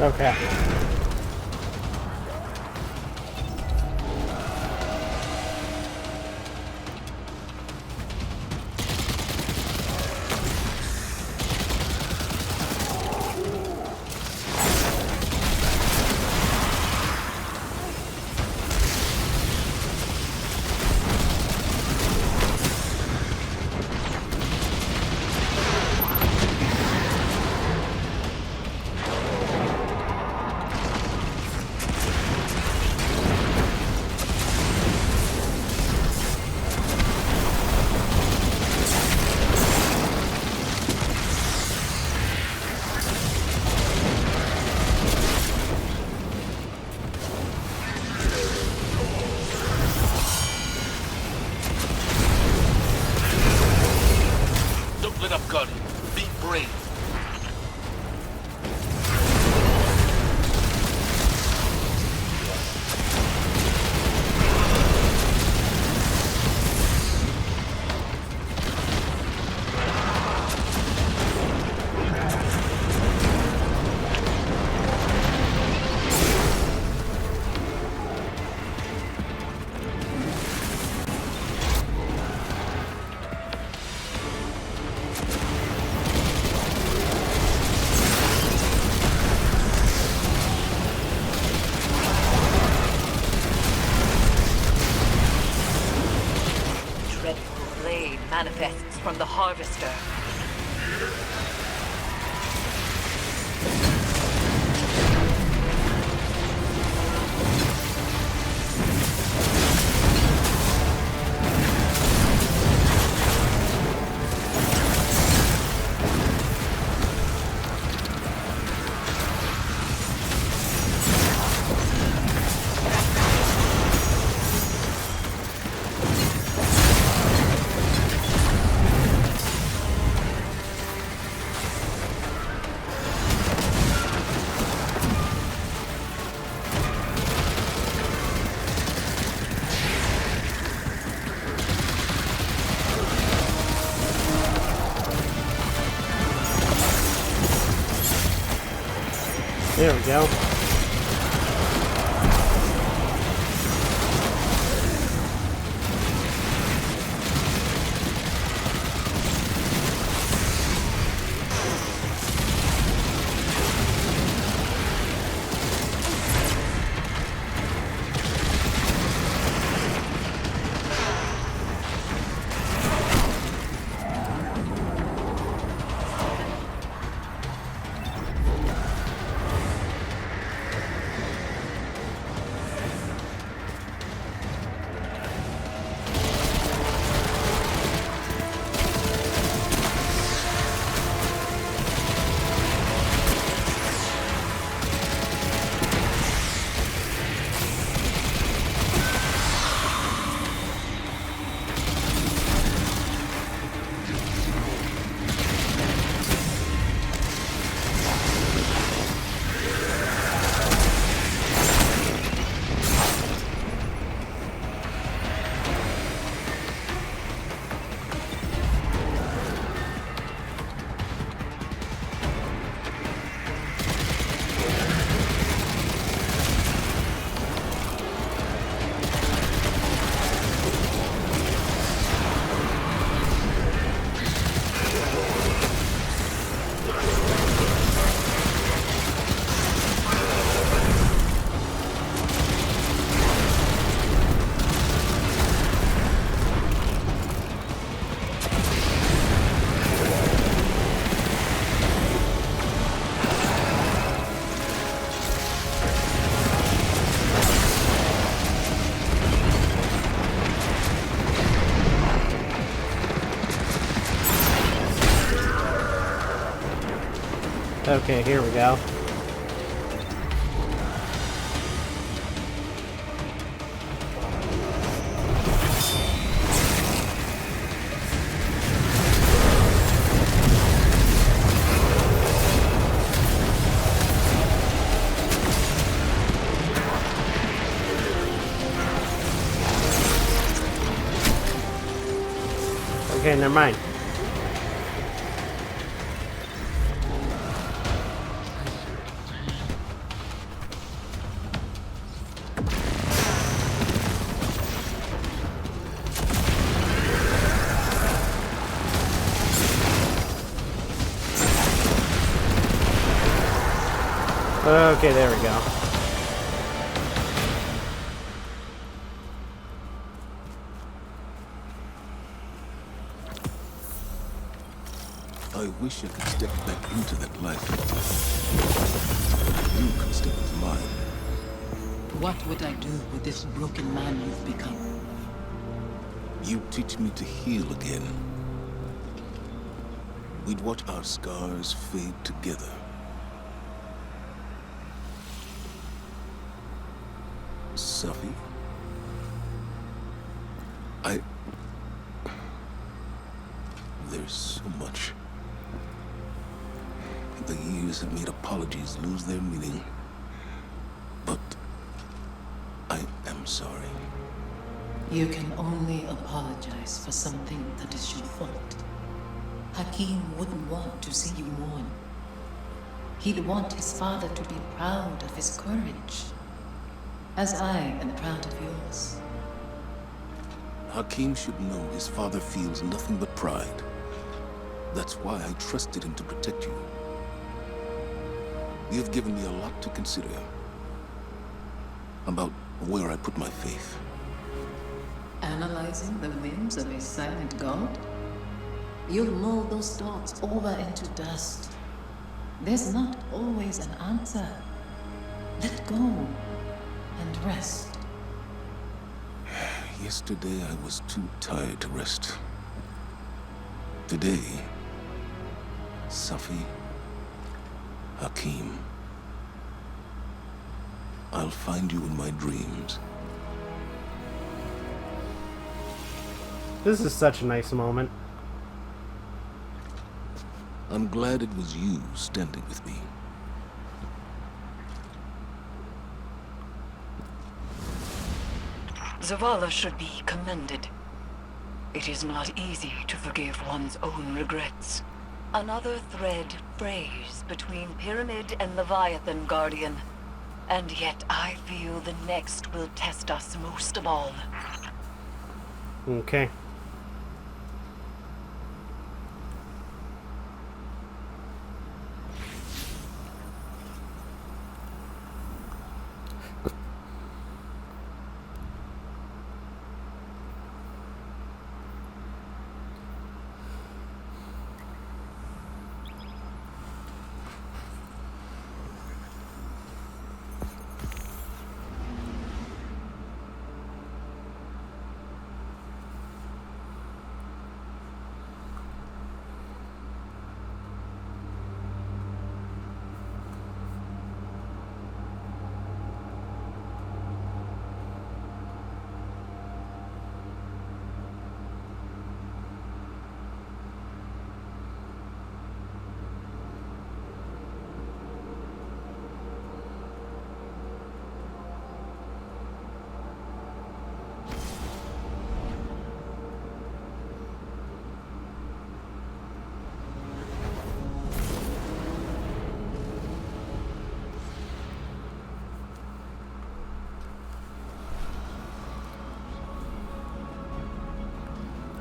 Okay. Manifests from the harvester. There we go. Okay, here we go. Okay, never mind. Okay, there we go. I wish I could step back into that life. You could step into mine. What would I do with this broken man you've become? You teach me to heal again. We'd watch our scars fade together. Safi? There's so much. The years have made apologies lose their meaning. But I am sorry. You can only apologize for something that is your fault. Hakim wouldn't want to see you mourn. He'd want his father to be proud of his courage, as I am proud of yours. Hakim should know his father feels nothing but pride. That's why I trusted him to protect you. You've given me a lot to consider about where I put my faith. Analyzing the whims of a silent god? You'll mold those thoughts over into dust. There's not always an answer. Let go and rest. Yesterday I was too tired to rest. Today, Safi, Hakim, I'll find you in my dreams. This is such a nice moment. I'm glad it was you standing with me. Zavala should be commended. It is not easy to forgive one's own regrets. Another thread frays between Pyramid and Leviathan, Guardian. And yet I feel the next will test us most of all. Okay.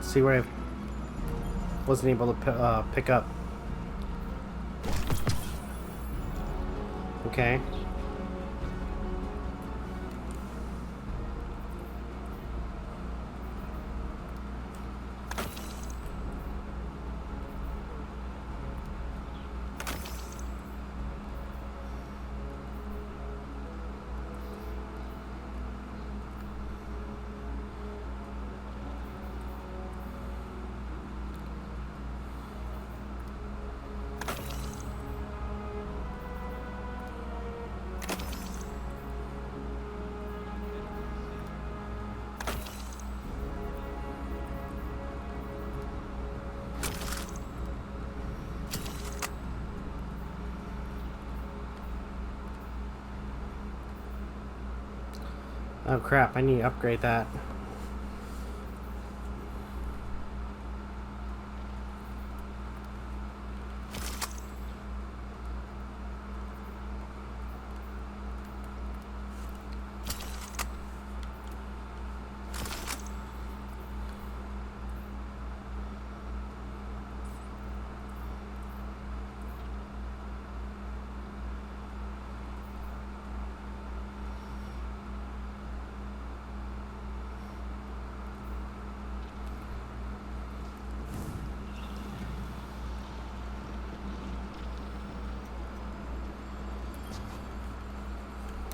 See where I wasn't able to pick up. Okay. Oh crap, I need to upgrade that.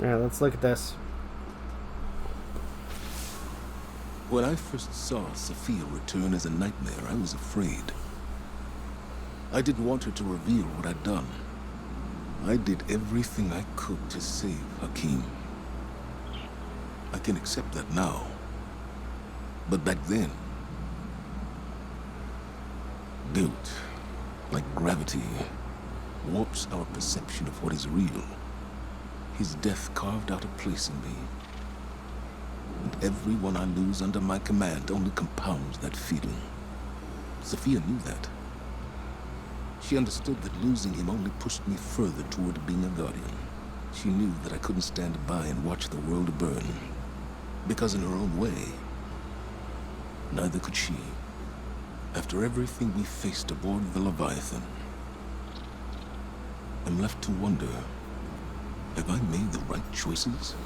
Alright, let's look at this. When I first saw Sophia return as a nightmare, I was afraid. I didn't want her to reveal what I'd done. I did everything I could to save Hakim. I can accept that now. But back then, guilt, like gravity, warps our perception of what is real. His death carved out a place in me. And everyone I lose under my command only compounds that feeling. Sophia knew that. She understood that losing him only pushed me further toward being a guardian. She knew that I couldn't stand by and watch the world burn. Because in her own way, neither could she. After everything we faced aboard the Leviathan, I'm left to wonder, have I made the right choices?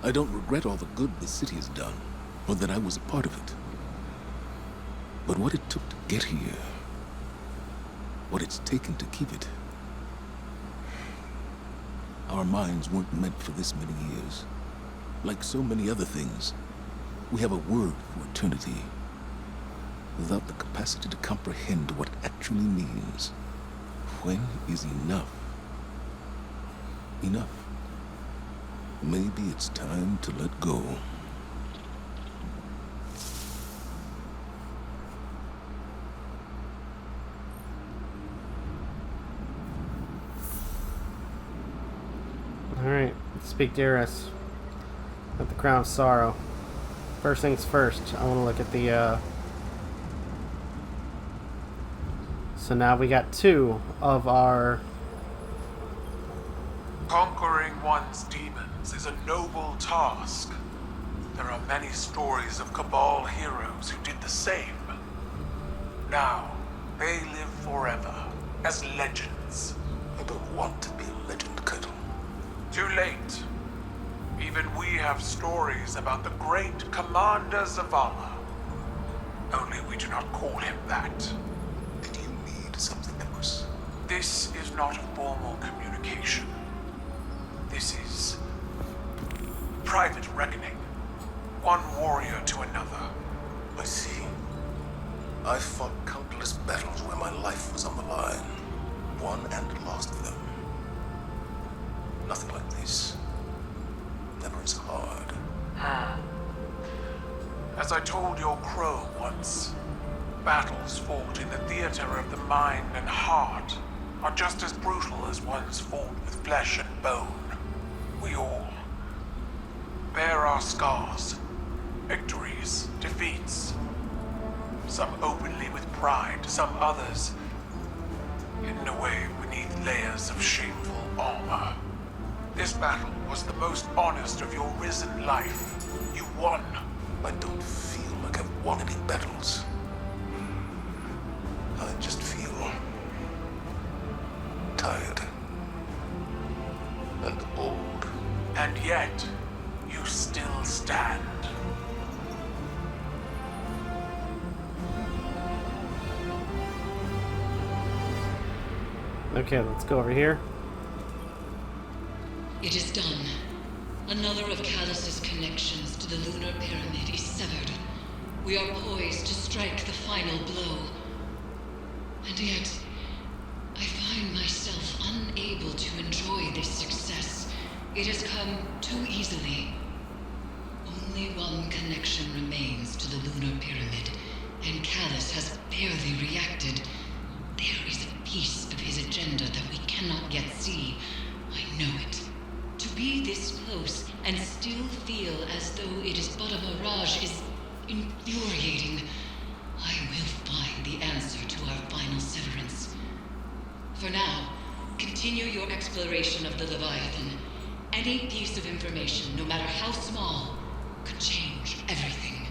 I don't regret all the good the city has done, or that I was a part of it. But what it took to get here, what it's taken to keep it. Our minds weren't meant for this many years. Like so many other things, we have a word for eternity, without the capacity to comprehend what it actually means. When is enough? Enough. Maybe it's time to let go. Alright, let's speak to Eris. At the Crown of Sorrow. First things first, I want to look at the, So now we got 2 of our... Conquering one's demons is a noble task. There are many stories of Cabal heroes who did the same. Now, they live forever as legends. I don't want to be a legend, Kettle. Too late. Even we have stories about the great Commander Zavala. Only we do not call him that. Did you need something else? This is not a formal communication. This is private reckoning. One warrior to another. I see. I fought countless battles where my life was on the line. Won and lost them. Nothing like this. Never as hard. As I told your crow once, battles fought in the theater of the mind and heart are just as brutal as ones fought with flesh and bone. We all bear our scars, victories, defeats. Some openly with pride, some others hidden away beneath layers of shameful armor. This battle was the most honest of your risen life. You won. I don't feel like I've won any battles. I just feel tired and old. And yet, you still stand. Okay, let's go over here. It is done. Another of Callus's connections to the lunar pyramid is severed. We are poised to strike the final blow. And yet, I find myself unable to enjoy this success. It has come too easily. Only one connection remains to the lunar pyramid, and Callus has barely reacted. There is a piece of his agenda that we cannot yet see. I know it. To be this close and still feel as though it is but a mirage is infuriating. I will find the answer to our final severance. For now, continue your exploration of the Leviathan. Any piece of information, no matter how small, could change everything.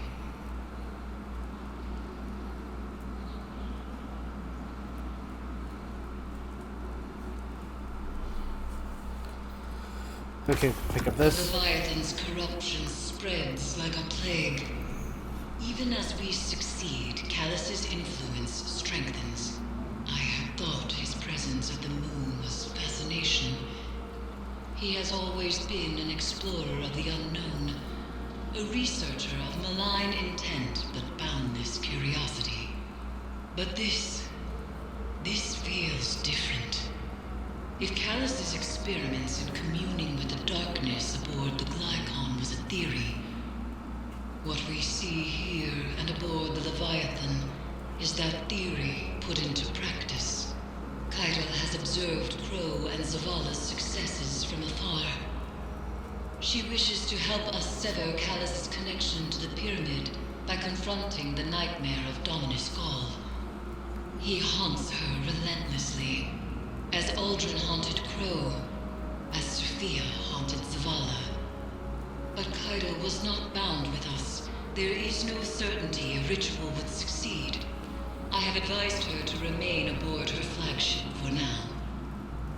Okay, pick up this. The Leviathan's corruption spreads like a plague. Even as we succeed, Callus's influence strengthens. I had thought his presence at the moon was fascination. He has always been an explorer of the unknown, a researcher of malign intent but boundless curiosity. But this feels different. If Callus's experiments in communing with the darkness aboard the Glykon was a theory, what we see here and aboard the Leviathan is that theory put into practice. Keitel has observed Crow and Zavala's successes from afar. She wishes to help us sever Callus's connection to the pyramid by confronting the nightmare of Dominus Gaul. He haunts her relentlessly, as Aldrin haunted Crow, as Sophia haunted Zavala. But Keitel was not bound with us. There is no certainty a ritual would succeed. I have advised her to remain aboard her flagship for now.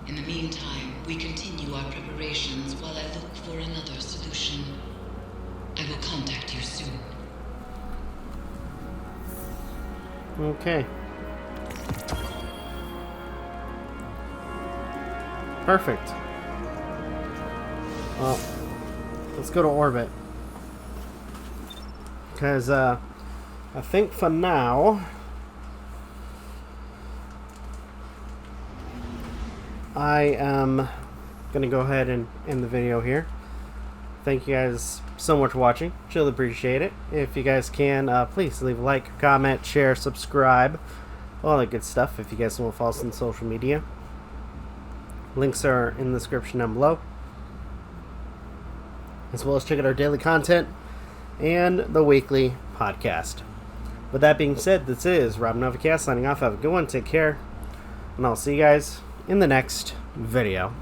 In the meantime, we continue our preparations while I look for another solution. I will contact you soon. Okay. Perfect. Well, let's go to orbit. Because, I think for now, I am going to go ahead and end the video here. Thank you guys so much for watching. Truly appreciate it. If you guys can, please leave a like, comment, share, subscribe, all that good stuff. If you guys want to follow us on social media, links are in the description down below, as well as check out our daily content and the weekly podcast. With that being said, this is Rob Novakast signing off. Have a good one. Take care. And I'll see you guys in the next video.